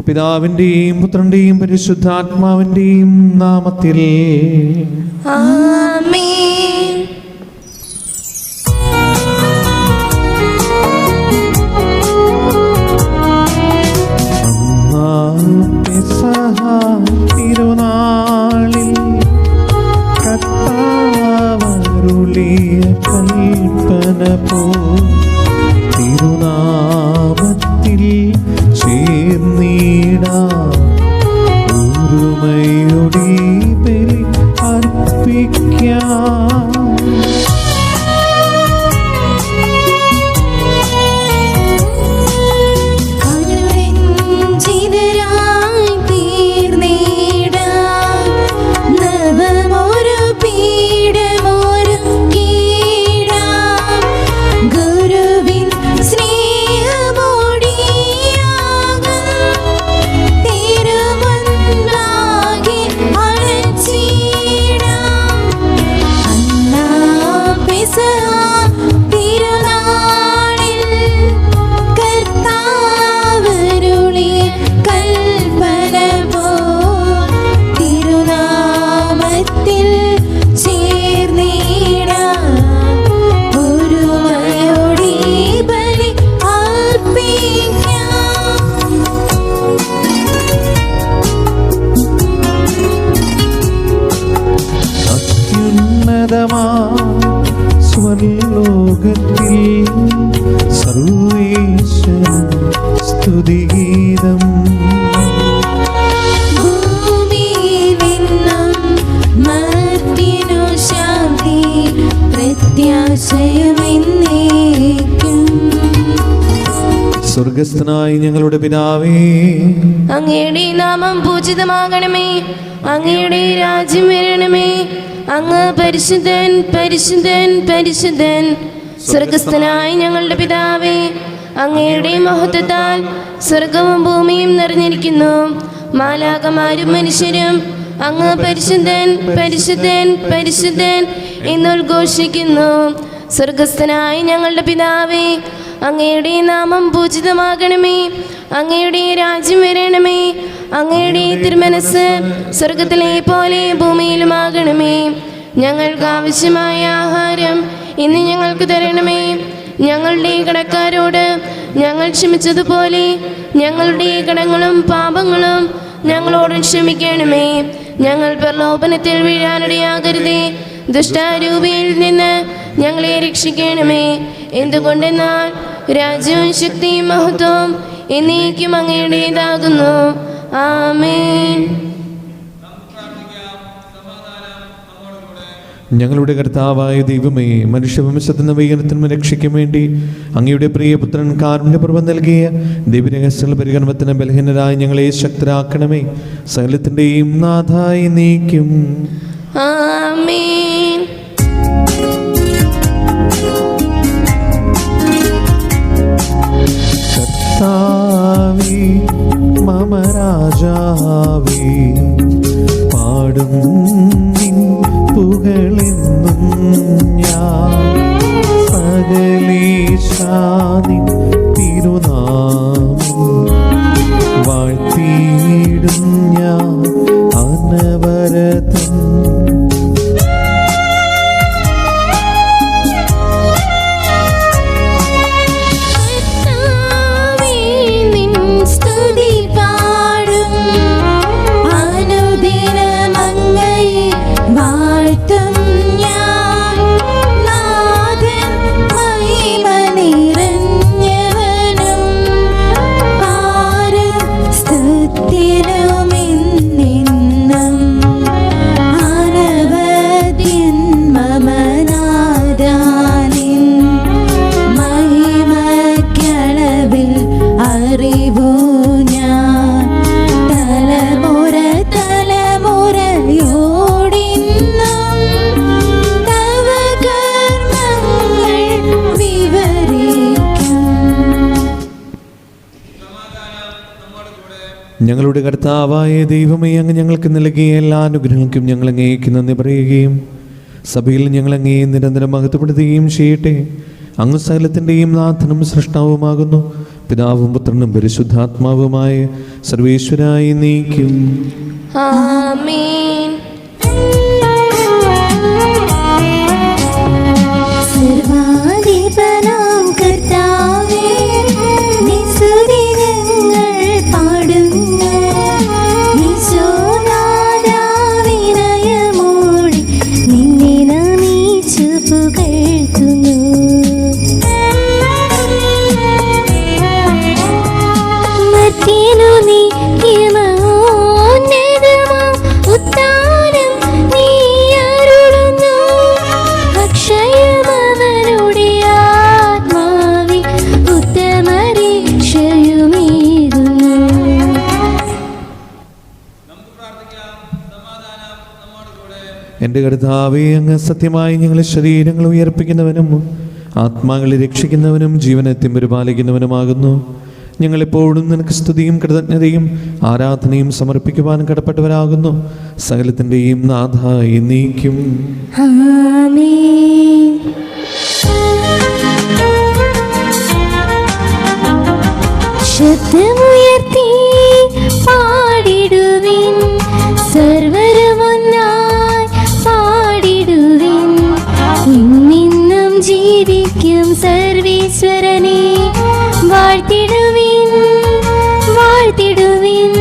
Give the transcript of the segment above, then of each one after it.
പിതാവിന്റെയും പുത്രന്റെയും പരിശുദ്ധാത്മാവിന്റെയും നാമത്തിൽ ആമേൻ. തിരുനാളിൽ കർത്താവരുളിയ കൽപ്പന പോ തിരുനാമത്തിൽ ചേർന്നിടാം ഒരുമയോടെ ബലി അർപ്പിക്കാം. സ്വർലോകത്തിൽ സർവേശ്വര സ്തുതിഗീതം. സ്വർഗസ്ഥനായ ഞങ്ങളുടെ പിതാവേ, അങ്ങയുടെ നാമം പൂജിതമാകണമേ. അങ്ങയുടെ രാജ്യം വരണമേ. അങ്ങ് പരിശുദ്ധൻ പരിശുദ്ധൻ പരിശുദ്ധൻ. സ്വർഗസ്ഥനായ ഞങ്ങളുടെ പിതാവേ, അങ്ങയുടെ മഹത്വത്താൽ സ്വർഗവും ഭൂമിയും നിറഞ്ഞിരിക്കുന്നു. മാലാഖമാരും മനുഷ്യരും അങ്ങ് പരിശുദ്ധൻ പരിശുദ്ധൻ പരിശുദ്ധൻ എന്നുദ്ഘോഷിക്കുന്നു. സ്വർഗസ്ഥനായ ഞങ്ങളുടെ പിതാവേ, അങ്ങയുടെ നാമം പൂജിതമാകണമേ. അങ്ങയുടെ രാജ്യം വരണമേ. അങ്ങയുടെ തിരുമനസ് സ്വർഗത്തിലെ പോലെ ഭൂമിയിലുമാകണമേ. ഞങ്ങൾക്ക് ആവശ്യമായ ആഹാരം ഇന്ന് ഞങ്ങൾക്ക് തരണമേ. ഞങ്ങളുടെ കടക്കാരോട് ഞങ്ങൾ ക്ഷമിച്ചതുപോലെ ഞങ്ങളുടെ കടങ്ങളും പാപങ്ങളും ഞങ്ങളോട് ക്ഷമിക്കണമേ. ഞങ്ങൾ പ്രലോഭനത്തിൽ വീഴാനിടയാകരുതേ. ദുഷ്ടാരൂപിയിൽ നിന്ന് ഞങ്ങളെ രക്ഷിക്കണമേ. എന്തുകൊണ്ടെന്നാൽ രാജ്യവും ശക്തിയും മഹത്വവും എന്നേക്കും അങ്ങയുടേതാകുന്നു. ആമേൻ. ഞങ്ങളുടെ കർത്താവായ ദൈവമേ, മനുഷ്യവംശത്തിൽ നിന്ന് വൈകനത്തിനും രക്ഷയ്ക്കും വേണ്ടി അങ്ങയുടെ പ്രിയപുത്രൻ കാരുണ്യപൂർവ്വം നൽകിയ ദിവ്യരഹസ്യങ്ങൾ പരികർമ്മത്തിന് ബലഹീനരായി ഞങ്ങളെ ശക്തരാക്കണമേ. സകലത്തിൻ്റെയും നാഥായി നീക്കും. ആമേൻ. കർത്താവേ മമ രാജാവേ, പാടും നിൻ പുകഴെന്നും ഞാൻ. സകലേശാ നിൻ തിരുനാമം വാഴ്ത്തിയിടും ഞാൻ അനവരതം. ഞങ്ങളുടെ കർത്താവായ ദൈവമേ, അങ്ങ് ഞങ്ങൾക്ക് നൽകിയ എല്ലാ അനുഗ്രഹങ്ങൾക്കും ഞങ്ങൾ അങ്ങേക്ക് നന്ദി പറയുകയും സഭയിൽ ഞങ്ങൾ അങ്ങേ നിരന്തരം മഹത്വപ്പെടുത്തുകയും ചെയ്യട്ടെ. അങ്ങ് സകലത്തിൻ്റെയും നാഥനും സൃഷ്ടാവുമാകുന്നു. പിതാവും പുത്രനും പരിശുദ്ധാത്മാവുമായ സർവേശ്വരായി നീക്കും. ആമേൻ. സർവാധിപനാം കർത്താവേ, നിസ്തുതികൾ പാടുന്നു. ഈശോനാഥാ, വിനയമോടെ നിന്നെ നമിച്ചു പുകഴ്ത്തുന്നു. മർത്യനു നിത്യമോന്നതമാം ഉത്താനം നീ അരുളുന്നു. അക്ഷയമവനുടെ ആത്മാവിൽ ഉത്തമരക്ഷയുമേകുന്നു. എൻ്റെ കർത്താവേ, അങ്ങ് സത്യമായി ഞങ്ങളെ ശരീരങ്ങൾ ഉയർപ്പിക്കുന്നവനും ആത്മാക്കളെ രക്ഷിക്കുന്നവനും ജീവനെ പരിപാലിക്കുന്നവനുമാകുന്നു. ഞങ്ങളെപ്പോഴും നിനക്ക് സ്തുതിയും കൃതജ്ഞതയും ആരാധനയും സമർപ്പിക്കുവാൻ കടപ്പെട്ടവരാകുന്നു. സകലത്തിൻ്റെയും നാഥായി നീക്കും. ആമേൻ. ശബ്ദമുയർത്തി പാടിടുവിൻ, സർവരുമൊന്നായി പാടിടുവിൻ. ഇന്നിന്നും ജീവിക്കും സർവേശ്വരനെ വാഴ്ത്തിടുവിൻ, വാഴ്ത്തിടുവിൻ.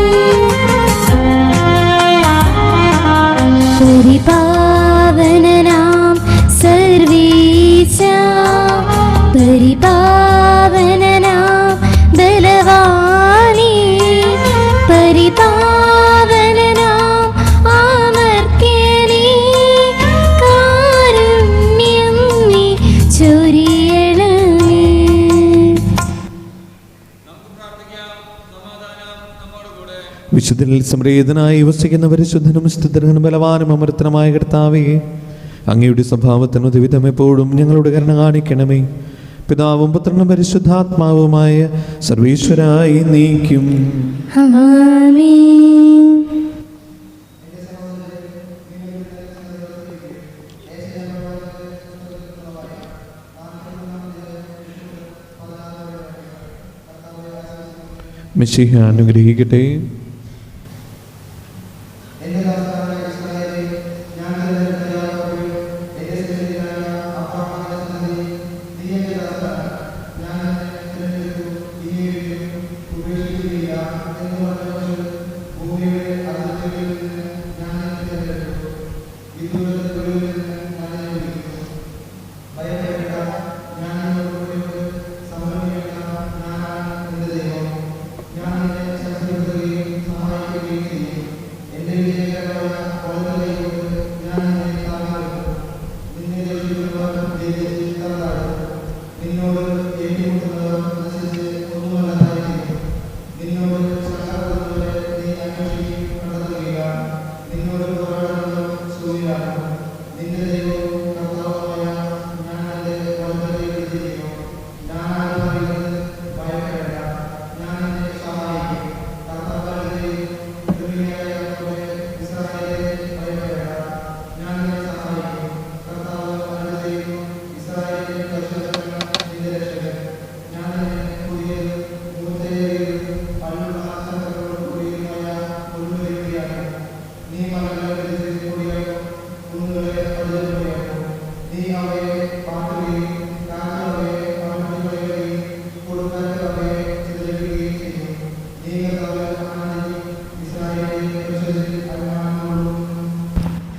പരിപാവനനാം സർവേശ, പരിപാവനനാം ബലവാനേ, പരിപാവനനാം അമർത്യനേ, കാരുണ്യം നീ ചൊരിയണമേ. വിശുദ്ധനിൽ സംപ്രീതനായി വസിക്കുന്ന പരിശുദ്ധനും സ്തുതനും ബലവാനും അമർത്തനമായ കർത്താവേ, അങ്ങയുടെ സ്വഭാവത്തിന് ഉദ്വിധം എപ്പോഴും ഞങ്ങളുടെ കരുണ കാണിക്കണമേ. പിതാവും പുത്രനും പരിശുദ്ധാത്മാവുമായ സർവേശ്വരായി നീക്കും. ആമേൻ. മിശിഹ അനുഗ്രഹിക്കട്ടെ.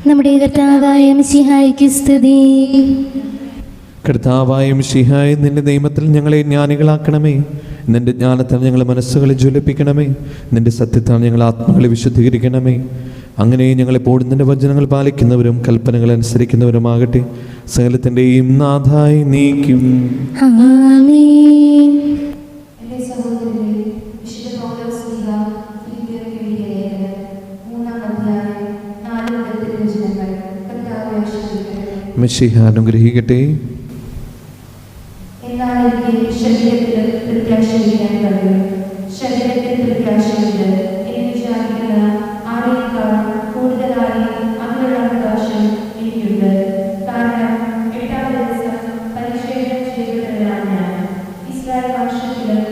നമ്മുടെ കർത്താവായ മിശിഹായ്ക്ക് സ്തുതി. കർത്താവായ മിശിഹായെ, നിന്റെ നിയമത്തിൽ ഞങ്ങളെ ജ്ഞാനികളാക്കണമേ. നിന്റെ ജ്ഞാനത്താൽ ഞങ്ങളെ മനസ്സുകളെ ജ്വലിപ്പിക്കണമേ. നിന്റെ സത്യത്താൽ ഞങ്ങൾ ആത്മാക്കളെ വിശുദ്ധീകരിക്കണമേ. അങ്ങനെ ഞങ്ങളെപ്പോഴും നിന്റെ വചനങ്ങൾ പാലിക്കുന്നവരും കൽപ്പനകൾ അനുസരിക്കുന്നവരുമാകട്ടെ. സകലത്തിൻ്റെയും നാഥായി നീക്കും. ആമേൻ. എൻ്റെ സഹോദരനെ, വിശുദ്ധ പൗലോസ് ശ്ലീഹ ഫിലിപ്പിയർക്ക് എഴുതിയ ലേഖനം 3-ാം അധ്യായം 4 മുതൽ തിരുവചനങ്ങൾ കർത്താവെ ആശീർവദിക്കട്ടെ. മിശിഹ അനുഗ്രഹിക്കട്ടെ. എന്നാൽ എനിക്ക് ശരീരത്തിൽ പ്രത്യാശയിക്കാൻ കഴിയും. ശരീരത്തിൽ പ്രത്യാശയില്ല. എന്ന് വിചാരിക്കുന്ന ആരെക്കാൾ കൂടുതലായി അതിനുള്ള അവകാശം എനിക്കുണ്ട്. കാരണം 8-ാം ദിവസം പരിശോധന ചെയ്തവരാണ് ഞാൻ. ഇസ്രായേൽ വംശത്തിലും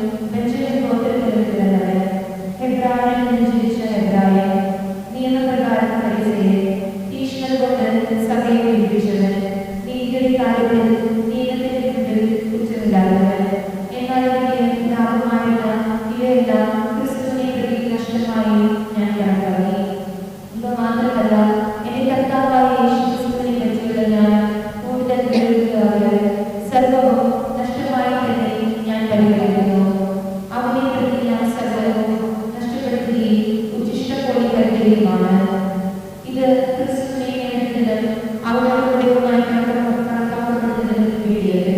എബ്രായരിൽ നിന്ന് ജനിച്ച എബ്രായൻ, നിയമപ്രകാരം ഫരിസേയൻ, തീക്ഷ്ണത കൊണ്ട് സഭയെ പീഡിപ്പിച്ചവൻ, നീതിയുടെ കാര്യത്തിൽ നിയമത്തിന്റെ മുമ്പിൽ കുറ്റമില്ലാത്തവൻ. എന്നാൽ എനിക്ക് ലാഭമായുള്ള ഇവയെല്ലാം ക്രിസ്തുവിനെ പ്രതി നഷ്ടമായി ഞാൻ കണക്കാക്കി. ഇവ മാത്രമല്ല, എന്റെ കർത്താവായ യേശുക്രിസ്തുവിനെ പറ്റിയുള്ള ഞാൻ കൂടുതൽ എഴുതുകാറ് സർവവും നഷ്ടമായി തന്നെ ഞാൻ പരിഗണിക്കുന്നു. അവനെ പ്രതി ഞാൻ സർവവും നഷ്ടപ്പെടുത്തുകയും ഉച്ചിഷ്ടപോലെ കരുതുകയുമാണ്. ഇത് ക്രിസ്തുവിനെ നേടുന്നതിനും അവരുടെ കണക്കാക്കപ്പെടുന്നതിനും വേണ്ടിയല്ലേ.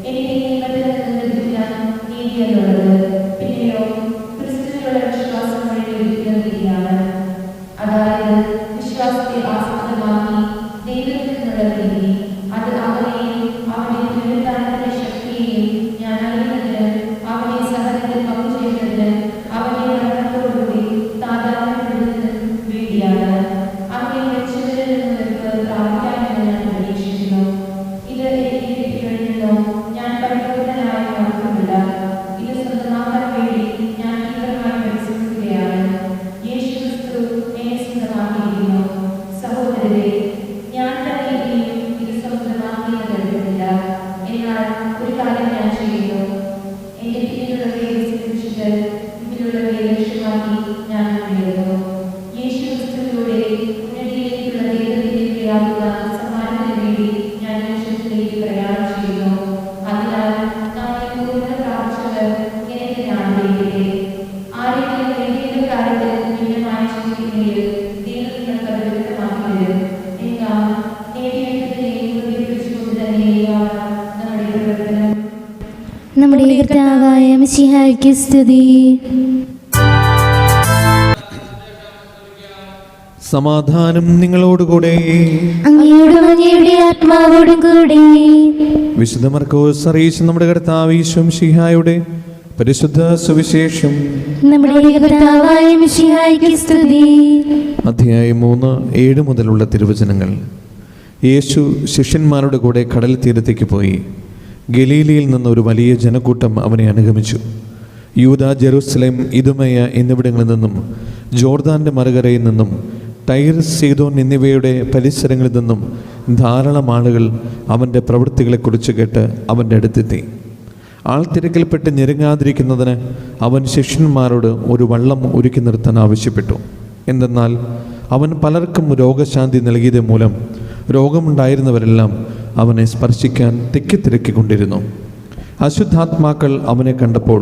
എനിക്ക് നിയമത്തിൽ നിന്ന് ലഭിക്കാൻ നീതിയല്ലുള്ളത്, പിന്നെയോ ക്രിസ്തുവിനുള്ള വിശ്വാസം വഴി ലഭിക്കുന്ന നീതിയാണ്. അതായത് വിശ്വാസത്തെ ആസ്പദമാക്കി ദൈവത്തിൽ നിന്നുള്ള നീതി, അത് അവനെയും അവന്റെ പുനരുത്ഥാനത്തിന്റെ ശക്തിയെയും ഞാൻ അറിയുന്നതിന്, അവനെ സഹനത്തിൽ പങ്കുചേരുന്നതിന്, അവന്റെ മരണത്തോടുകൂടി താതാത്മ്യപ്പെടുന്നതിനും വേണ്ടിയാണ്. അങ്ങനെ മരിച്ചവരിൽ നിന്നവർക്ക് പ്രാപിക്കാമെന്ന് ഞാൻ പ്രതീക്ഷിക്കുന്നു. ഇത് എനിക്ക് കിട്ടിക്കഴിഞ്ഞല്ലോ, ഞാൻ പരിപൂർണനായ മാത്രമില്ല, ഇത് സ്വന്തമാക്കാൻ വേണ്ടി ഞാൻ തീവ്രമായി പരിശ്രമിക്കുകയാണ്. യേശുക്രിസ്തു എന്നെ സ്വന്തമാക്കിയിരിക്കുന്നു. സഹോദരരെ, ഞാൻ തന്നെ ഇനിയും ഇത് സ്വന്തമാക്കിയെന്ന് കരുതുന്നില്ല. എന്നാൽ ഒരു കാര്യം ഞാൻ ചെയ്യുന്നു, എന്റെ പിന്നിലുള്ളവയെ വിസ്മരിച്ചിട്ട് മുമ്പിലുള്ളവയെ ലക്ഷ്യമാക്കി ഞാൻ മുന്നേറുന്നു. യേശുക്രിസ്തുവിലൂടെ ഉന്നതിയിലേക്കുള്ള ദൈവത്തിലേക്കുള്ള സമ്മാനത്തിന് വേണ്ടി ഞാൻ ലക്ഷ്യത്തിലേക്ക് പ്രയാണം ചെയ്യുന്നു. അതിനാൽ നാം പൂർണ്ണ പ്രാപിച്ചവർ എനിക്ക് ആഗ്രഹിക്കട്ടെ. ആരെങ്കിലും ഏതെങ്കിലും കാര്യത്തിൽ ഭിന്നമായി ചിന്തിക്കുന്നെങ്കിൽ ദൈവം നിങ്ങൾക്ക് വ്യക്തമാക്കി തരും. എന്നാൽ നേടിയെടുത്തതിനെയും പ്രതിപിടിച്ചുകൊണ്ട് തന്നെയാണ് നമ്മുടെ പ്രവർത്തനം. നമ്മുടെ കർത്താവായ മിശിഹായ്ക്ക് സ്തുതി. സമാധാനം നിങ്ങളോടുകൂടെ. അങ്ങയോടും അങ്ങയുടെ ആത്മാവോടും കൂടി. വിശുദ്ധ മർക്കോസ് അറിയിച്ച നമ്മുടെ കർത്താവ് ഈശോ മിശിഹായുടെ പരിശുദ്ധ സുവിശേഷം. നമ്മുടെ കർത്താവായ മിശിഹായ്ക്ക് സ്തുതി. അധ്യായം 3, 7 മുതലുള്ള തിരുവചനങ്ങൾ. യേശു ശിഷ്യന്മാരുടെ കൂടെ കടൽ തീരത്തേക്ക് പോയി. ഗലീലയിൽ നിന്ന് ഒരു വലിയ ജനക്കൂട്ടം അവനെ അനുഗമിച്ചു. യൂദ, ജെറുസലേം, ഇദുമയ എന്നിവിടങ്ങളിൽ നിന്നും, ജോർദാന്റെ മറുകരയിൽ നിന്നും, ടൈർ, സീദോൻ എന്നിവയുടെ പരിസരങ്ങളിൽ നിന്നും ധാരാളം ആളുകൾ അവൻ്റെ പ്രവൃത്തികളെക്കുറിച്ച് കേട്ട് അവൻ്റെ അടുത്തെത്തി. ആൾത്തിരക്കിൽപ്പെട്ട് ഞെരുങ്ങാതിരിക്കുന്നതിന് അവൻ ശിഷ്യന്മാരോട് ഒരു വള്ളം ഒരുക്കി നിർത്താൻ ആവശ്യപ്പെട്ടു. എന്തെന്നാൽ അവൻ പലർക്കും രോഗശാന്തി നൽകിയത് മൂലം രോഗമുണ്ടായിരുന്നവരെല്ലാം അവനെ സ്പർശിക്കാൻ തിക്കിത്തിരക്കിക്കൊണ്ടിരുന്നു. അശുദ്ധാത്മാക്കൾ അവനെ കണ്ടപ്പോൾ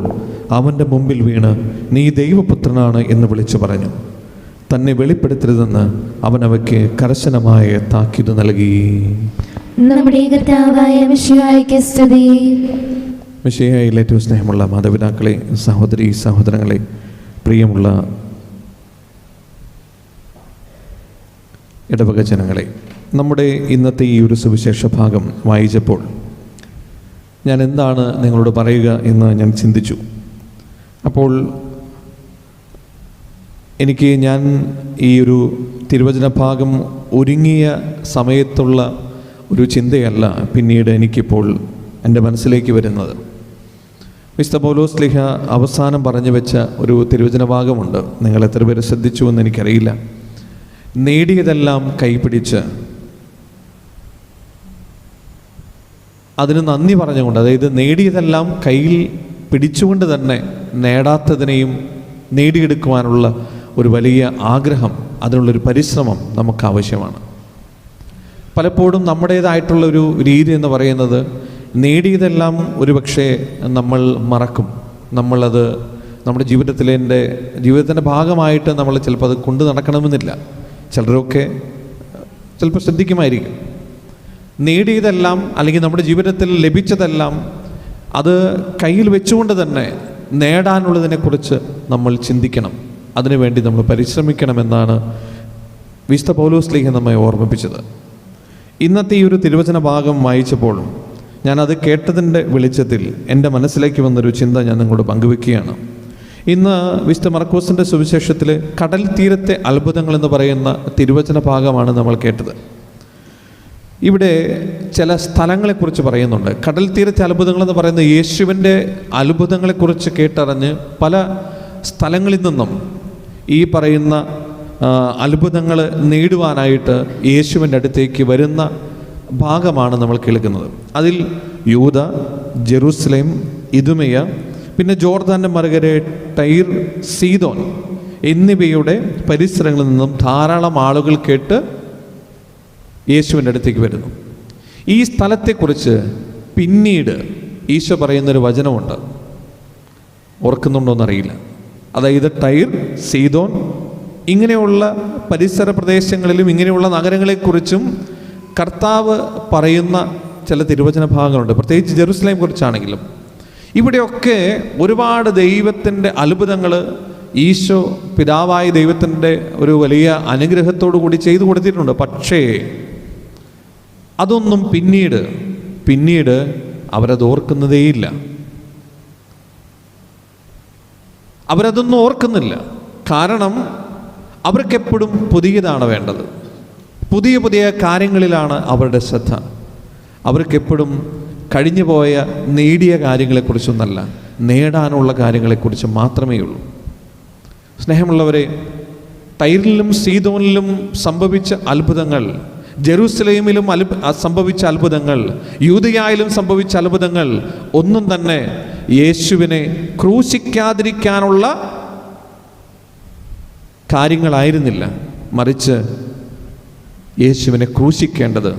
അവൻ്റെ മുമ്പിൽ വീണ്, നീ ദൈവപുത്രനാണ് എന്ന് വിളിച്ചു പറഞ്ഞു. തന്നെ വെളിപ്പെടുത്തരുതെന്ന് അവൻ അവയ്ക്ക് കർശനമായ താക്കീത് നൽകി. നമ്മുടെ കർത്താവായ മിശിഹായ്ക്ക് സ്തുതി. മിശിഹായിൽ ഏറ്റവും സ്നേഹമുള്ള മാതാപിതാക്കളെ, സഹോദരി സഹോദരങ്ങളെ, പ്രിയമുള്ള ഇടവക ജനങ്ങളെ, നമ്മുടെ ഇന്നത്തെ ഈ ഒരു സുവിശേഷ ഭാഗം വായിച്ചപ്പോൾ ഞാൻ എന്താണ് നിങ്ങളോട് പറയുക എന്ന് ഞാൻ ചിന്തിച്ചു. അപ്പോൾ ഞാൻ ഈ ഒരു തിരുവചന ഭാഗം ഒരുങ്ങിയ സമയത്തുള്ള ഒരു ചിന്തയല്ല പിന്നീട് എനിക്കിപ്പോൾ എൻ്റെ മനസ്സിലേക്ക് വരുന്നത്. വിശുദ്ധ പൗലോസ് ശ്ലീഹ അവസാനം പറഞ്ഞു വെച്ച ഒരു തിരുവചന ഭാഗമുണ്ട്. നിങ്ങൾ എത്ര പേര് ശ്രദ്ധിച്ചു എന്ന് എനിക്കറിയില്ല. നേടിയതെല്ലാം കൈപിടിച്ച് അതിന് നന്ദി പറഞ്ഞുകൊണ്ട്, അതായത് നേടിയതെല്ലാം കയ്യിൽ പിടിച്ചുകൊണ്ട് തന്നെ നേടാത്തതിനെയും നേടിയെടുക്കുവാനുള്ള ഒരു വലിയ ആഗ്രഹം, അതിനുള്ളൊരു പരിശ്രമം നമുക്ക് ആവശ്യമാണ്. പലപ്പോഴും നമ്മുടേതായിട്ടുള്ളൊരു രീതി എന്ന് പറയുന്നത്, നേടിയതെല്ലാം ഒരുപക്ഷെ നമ്മൾ മറക്കും. നമ്മളത് നമ്മുടെ ജീവിതത്തിൻ്റെ ഭാഗമായിട്ട് നമ്മൾ ചിലപ്പോൾ അത് കൊണ്ടു നടക്കണമെന്നില്ല. ചിലരൊക്കെ ചിലപ്പോൾ ശ്രദ്ധിക്കുമായിരിക്കും. നേടിയതെല്ലാം അല്ലെങ്കിൽ നമ്മുടെ ജീവിതത്തിൽ ലഭിച്ചതെല്ലാം അത് കയ്യിൽ വെച്ചുകൊണ്ട് തന്നെ നേടാനുള്ളതിനെക്കുറിച്ച് നമ്മൾ ചിന്തിക്കണം. അതിനുവേണ്ടി നമ്മൾ പരിശ്രമിക്കണമെന്നാണ് വിശുദ്ധ പൗലോസ് ശ്ലീഹ നമ്മെ ഓർമ്മിപ്പിച്ചത്. ഇന്നത്തെ ഈ ഒരു തിരുവചന ഭാഗം വായിച്ചപ്പോൾ ഞാനത് കേട്ടതിൻ്റെ വെളിച്ചത്തിൽ എൻ്റെ മനസ്സിലേക്ക് വന്നൊരു ചിന്ത ഞാൻ നിങ്ങളോട് പങ്കുവെക്കുകയാണ്. ഇന്ന് വിശുദ്ധ മർക്കോസിൻ്റെ സുവിശേഷത്തിൽ കടൽ തീരത്തെ അത്ഭുതങ്ങൾ എന്ന് പറയുന്ന തിരുവചന ഭാഗമാണ് നമ്മൾ കേട്ടത്. ഇവിടെ ചില സ്ഥലങ്ങളെക്കുറിച്ച് പറയുന്നുണ്ട്. കടൽ തീരത്തെ അത്ഭുതങ്ങളെന്ന് പറയുന്നത് യേശുവിൻ്റെ അത്ഭുതങ്ങളെക്കുറിച്ച് കേട്ടറിഞ്ഞ് പല സ്ഥലങ്ങളിൽ നിന്നും ഈ പറയുന്ന അത്ഭുതങ്ങൾ നേടുവാനായിട്ട് യേശുവിൻ്റെ അടുത്തേക്ക് വരുന്ന ഭാഗമാണ് നമ്മൾ കേൾക്കുന്നത്. അതിൽ യൂദ, ജെറുസലേം, ഇദുമയ, പിന്നെ ജോർദാൻ്റെ മറുകരെ ടൈർ, സീദോൻ എന്നിവയുടെ പരിസരങ്ങളിൽ നിന്നും ധാരാളം ആളുകൾ കേട്ട് യേശുവിൻ്റെ അടുത്തേക്ക് വരുന്നു. ഈ സ്ഥലത്തെക്കുറിച്ച് പിന്നീട് ഈശോ പറയുന്നൊരു വചനമുണ്ട്, ഓർക്കുന്നുണ്ടോയെന്നറിയില്ല. അതായത് ടൈർ, സീദോൻ ഇങ്ങനെയുള്ള പരിസര പ്രദേശങ്ങളിലും ഇങ്ങനെയുള്ള നഗരങ്ങളെക്കുറിച്ചും കർത്താവ് പറയുന്ന ചില തിരുവചന ഭാഗങ്ങളുണ്ട്. പ്രത്യേകിച്ച് ജെറുസലേം കുറിച്ചാണെങ്കിലും ഇവിടെയൊക്കെ ഒരുപാട് ദൈവത്തിൻ്റെ അത്ഭുതങ്ങൾ ഈശോ പിതാവായ ദൈവത്തിൻ്റെ ഒരു വലിയ അനുഗ്രഹത്തോടു കൂടി ചെയ്തു കൊടുത്തിട്ടുണ്ട്. പക്ഷേ അതൊന്നും പിന്നീട് അവരത് ഓർക്കുന്നതേയില്ല. അവരതൊന്നും ഓർക്കുന്നില്ല. കാരണം അവർക്കെപ്പോഴും പുതിയതാണ് വേണ്ടത്. പുതിയ പുതിയ കാര്യങ്ങളിലാണ് അവരുടെ ശ്രദ്ധ. അവർക്കെപ്പോഴും കഴിഞ്ഞുപോയ നേടിയ കാര്യങ്ങളെക്കുറിച്ചൊന്നല്ല, നേടാനുള്ള കാര്യങ്ങളെക്കുറിച്ച് മാത്രമേ ഉള്ളൂ. സ്നേഹമുള്ളവരെ, ടൈറിലും സീദോനിലും സംഭവിച്ച അത്ഭുതങ്ങൾ, ജെറുസലേമിലും സംഭവിച്ച അത്ഭുതങ്ങൾ, യൂദയായിലും സംഭവിച്ച അത്ഭുതങ്ങൾ ഒന്നും തന്നെ യേശുവിനെ ക്രൂശിക്കാതിരിക്കാനുള്ള കാര്യങ്ങളായിരുന്നില്ല. മറിച്ച് യേശുവിനെ ക്രൂശിക്കേണ്ടത്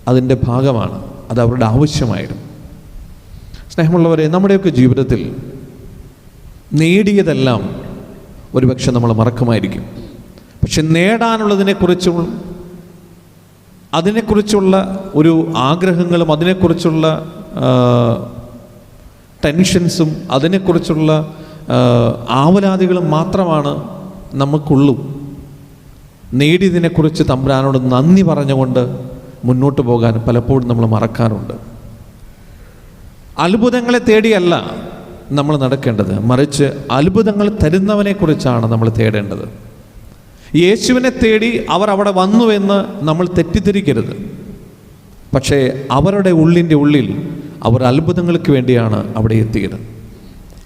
അതിൻ്റെ ഭാഗമാണ്. അത് അവരുടെ ആവശ്യമായിരുന്നു. സ്നേഹമുള്ളവരെ, നമ്മുടെയൊക്കെ ജീവിതത്തിൽ നേടിയതെല്ലാം ഒരുപക്ഷെ നമ്മൾ മറക്കുമായിരിക്കും. പക്ഷെ അതിനെക്കുറിച്ചുള്ള ഒരു ആഗ്രഹങ്ങളും അതിനെക്കുറിച്ചുള്ള ടെൻഷൻസും അതിനെക്കുറിച്ചുള്ള ആവലാതികളും മാത്രമാണ് നമുക്കുള്ളൂ. നേടിയതിനെക്കുറിച്ച് തമ്പുരാനോട് നന്ദി പറഞ്ഞുകൊണ്ട് മുന്നോട്ട് പോകാൻ പലപ്പോഴും നമ്മൾ മറക്കാറുണ്ട്. അത്ഭുതങ്ങളെ തേടിയല്ല നമ്മൾ നടക്കേണ്ടത്, മറിച്ച് അത്ഭുതങ്ങൾ തരുന്നവനെക്കുറിച്ചാണ് നമ്മൾ തേടേണ്ടത്. യേശുവിനെ തേടി അവർ അവിടെ വന്നുവെന്ന് നമ്മൾ തെറ്റിദ്ധരിക്കരുത്. പക്ഷേ അവരുടെ ഉള്ളിൽ അവർ അത്ഭുതങ്ങൾക്ക് വേണ്ടിയാണ് അവിടെ എത്തിയത്.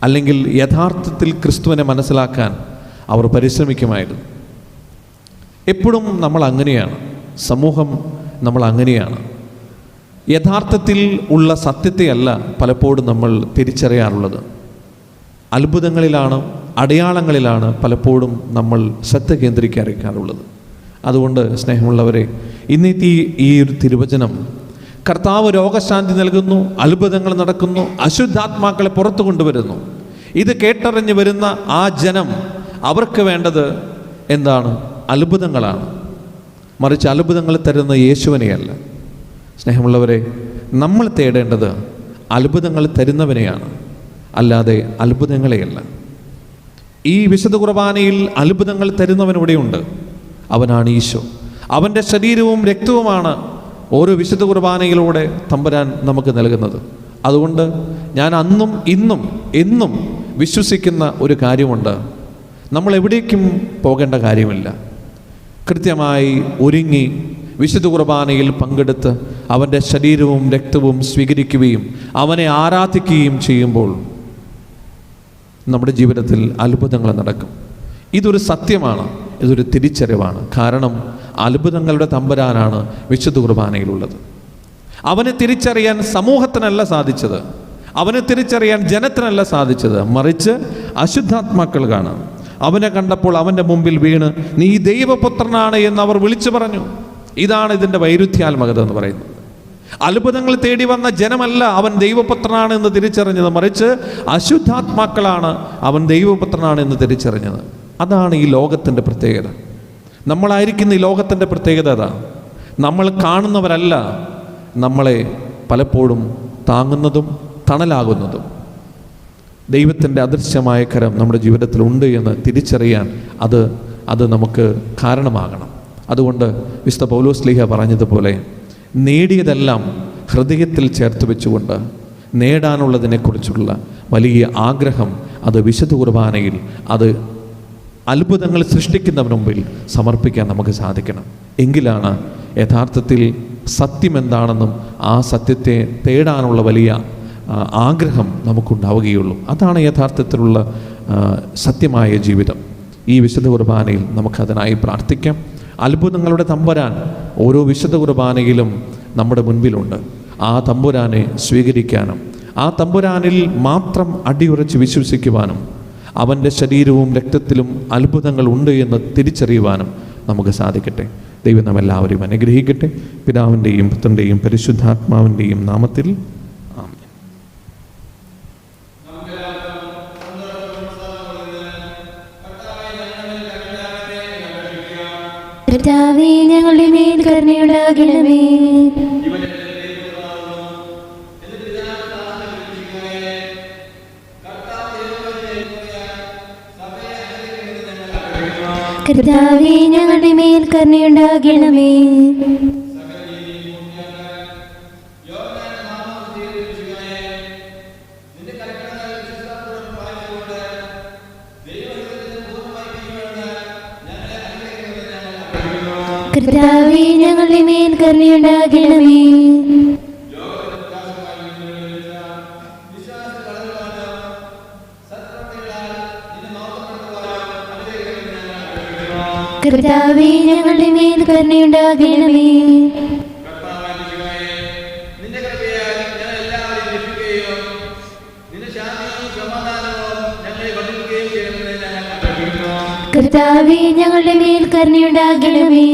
അല്ലെങ്കിൽ യഥാർത്ഥത്തിൽ ക്രിസ്തുവിനെ മനസ്സിലാക്കാൻ അവർ പരിശ്രമിക്കുമായിരുന്നു. എപ്പോഴും നമ്മൾ അങ്ങനെയാണ്, സമൂഹം നമ്മൾ അങ്ങനെയാണ്. യഥാർത്ഥത്തിൽ ഉള്ള സത്യത്തെയല്ല പലപ്പോഴും നമ്മൾ തിരിച്ചറിയാറുള്ളത്. അത്ഭുതങ്ങളിലാണ്, അടയാളങ്ങളിലാണ് പലപ്പോഴും നമ്മൾ ശ്രദ്ധ കേന്ദ്രീകരിക്കാറുള്ളത്. അതുകൊണ്ട് സ്നേഹമുള്ളവരെ, ഇന്നത്തെ ഈ ഒരു തിരുവചനം, കർത്താവ് രോഗശാന്തി നൽകുന്നു, അത്ഭുതങ്ങൾ നടക്കുന്നു, അശുദ്ധാത്മാക്കളെ പുറത്തു കൊണ്ടുവരുന്നു. ഇത് കേട്ടറിഞ്ഞ് വരുന്ന ആ ജനം, അവർക്ക് വേണ്ടത് എന്താണ്? അത്ഭുതങ്ങളാണ്. മറിച്ച് അത്ഭുതങ്ങൾ തരുന്ന യേശുവിനെയല്ല. സ്നേഹമുള്ളവരെ, നമ്മൾ തേടേണ്ടത് അത്ഭുതങ്ങൾ തരുന്നവനെയാണ്, അല്ലാതെ അത്ഭുതങ്ങളെയല്ല. ഈ വിശുദ്ധ കുർബാനയിൽ അത്ഭുതങ്ങൾ തരുന്നവനിവിടെയുണ്ട്. അവനാണ് ഈശോ. അവൻ്റെ ശരീരവും രക്തവുമാണ് ഓരോ വിശുദ്ധ കുർബാനയിലൂടെ തമ്പുരാൻ നമുക്ക് നൽകുന്നത്. അതുകൊണ്ട് ഞാൻ അന്നും ഇന്നും എന്നും വിശ്വസിക്കുന്ന ഒരു കാര്യമുണ്ട്. നമ്മൾ എവിടേക്കും പോകേണ്ട കാര്യമില്ല. കൃത്യമായി ഒരുങ്ങി വിശുദ്ധ കുർബാനയിൽ പങ്കെടുത്ത് അവൻ്റെ ശരീരവും രക്തവും സ്വീകരിക്കുകയും അവനെ ആരാധിക്കുകയും ചെയ്യുമ്പോൾ നമ്മുടെ ജീവിതത്തിൽ അത്ഭുതങ്ങൾ നടക്കും. ഇതൊരു സത്യമാണ്, ഇതൊരു തിരിച്ചറിവാണ്. കാരണം അത്ഭുതങ്ങളുടെ തമ്പുരാനാണ് വിശുദ്ധ കുർബാനയിലുള്ളത്. അവനെ തിരിച്ചറിയാൻ സമൂഹത്തിനല്ല സാധിച്ചത്, അവനെ തിരിച്ചറിയാൻ ജനത്തിനല്ല സാധിച്ചത്, മറിച്ച് അശുദ്ധാത്മാക്കൾക്കാണ്. അവനെ കണ്ടപ്പോൾ അവൻ്റെ മുമ്പിൽ വീണ് നീ ദൈവപുത്രനാണ് എന്ന് അവർ വിളിച്ചു പറഞ്ഞു. ഇതാണ് ഇതിൻ്റെ വൈരുദ്ധ്യാത്മകത എന്ന് പറയുന്നത്. അത്ഭുതങ്ങൾ തേടി വന്ന ജനമല്ല അവൻ ദൈവപുത്രനാണ് എന്ന് തിരിച്ചറിഞ്ഞത്, മറിച്ച് അശുദ്ധാത്മാക്കളാണ് അവൻ ദൈവപുത്രനാണ് എന്ന് തിരിച്ചറിഞ്ഞത്. അതാണ് ഈ ലോകത്തിൻ്റെ പ്രത്യേകത. നമ്മളായിരിക്കുന്ന ഈ ലോകത്തിൻ്റെ പ്രത്യേകത അതാണ്. നമ്മൾ കാണുന്നവരല്ല നമ്മളെ പലപ്പോഴും താങ്ങുന്നതും തണലാകുന്നതും. ദൈവത്തിൻ്റെ അദൃശ്യമായ കരം നമ്മുടെ ജീവിതത്തിലുണ്ട് എന്ന് തിരിച്ചറിയാൻ അത് നമുക്ക് കാരണമാകണം. അതുകൊണ്ട് വിശുദ്ധ പൗലോസ്ലീഹ പറഞ്ഞതുപോലെ നേടിയതെല്ലാം ഹൃദയത്തിൽ ചേർത്ത് വെച്ചുകൊണ്ട് നേടാനുള്ളതിനെക്കുറിച്ചുള്ള വലിയ ആഗ്രഹം അത് വിശുദ്ധ കുർബാനയിൽ അത് അത്ഭുതങ്ങൾ സൃഷ്ടിക്കുന്നവന് മുമ്പിൽ സമർപ്പിക്കാൻ നമുക്ക് സാധിക്കണം. എങ്കിലാണ് യഥാർത്ഥത്തിൽ സത്യം എന്താണെന്നും ആ സത്യത്തെ തേടാനുള്ള വലിയ ആഗ്രഹം നമുക്കുണ്ടാവുകയുള്ളൂ. അതാണ് യഥാർത്ഥത്തിലുള്ള സത്യമായ ജീവിതം. ഈ വിശുദ്ധ കുർബാനയിൽ നമുക്കതിനായി പ്രാർത്ഥിക്കാം. അത്ഭുതങ്ങളുടെ തമ്പുരാൻ ഓരോ വിശുദ്ധ കുർബാനയിലും നമ്മുടെ മുൻപിലുണ്ട്. ആ തമ്പുരാനെ സ്വീകരിക്കാനും ആ തമ്പുരാനിൽ മാത്രം അടിയുറച്ച് വിശ്വസിക്കുവാനും അവൻ്റെ ശരീരവും രക്തത്തിലും അത്ഭുതങ്ങൾ ഉണ്ട് എന്ന് തിരിച്ചറിയുവാനും നമുക്ക് സാധിക്കട്ടെ. ദൈവം നാം എല്ലാവരെയും അനുഗ്രഹിക്കട്ടെ. പിതാവിൻ്റെയും പുത്രൻ്റെയും പരിശുദ്ധാത്മാവിൻ്റെയും നാമത്തിൽ ആമേൻ. കർത്താവേ, ഞങ്ങളുടെ മേൽ കരുണയുണ്ടാകണമേ. കർത്താവേ, ഞങ്ങളുടെ മേൽ കരുണയുണ്ടാകണമേ. കർത്താവേ, ഞങ്ങളുടെ മേൽ കരുണയുണ്ടാകണമേ. കർത്താവേ, ഞങ്ങളുടെ മേൽ കരുണയുണ്ടാകണമേ. കർത്താവേ, ഞങ്ങളുടെ മേൽ കരുണയുണ്ടാകണമേ.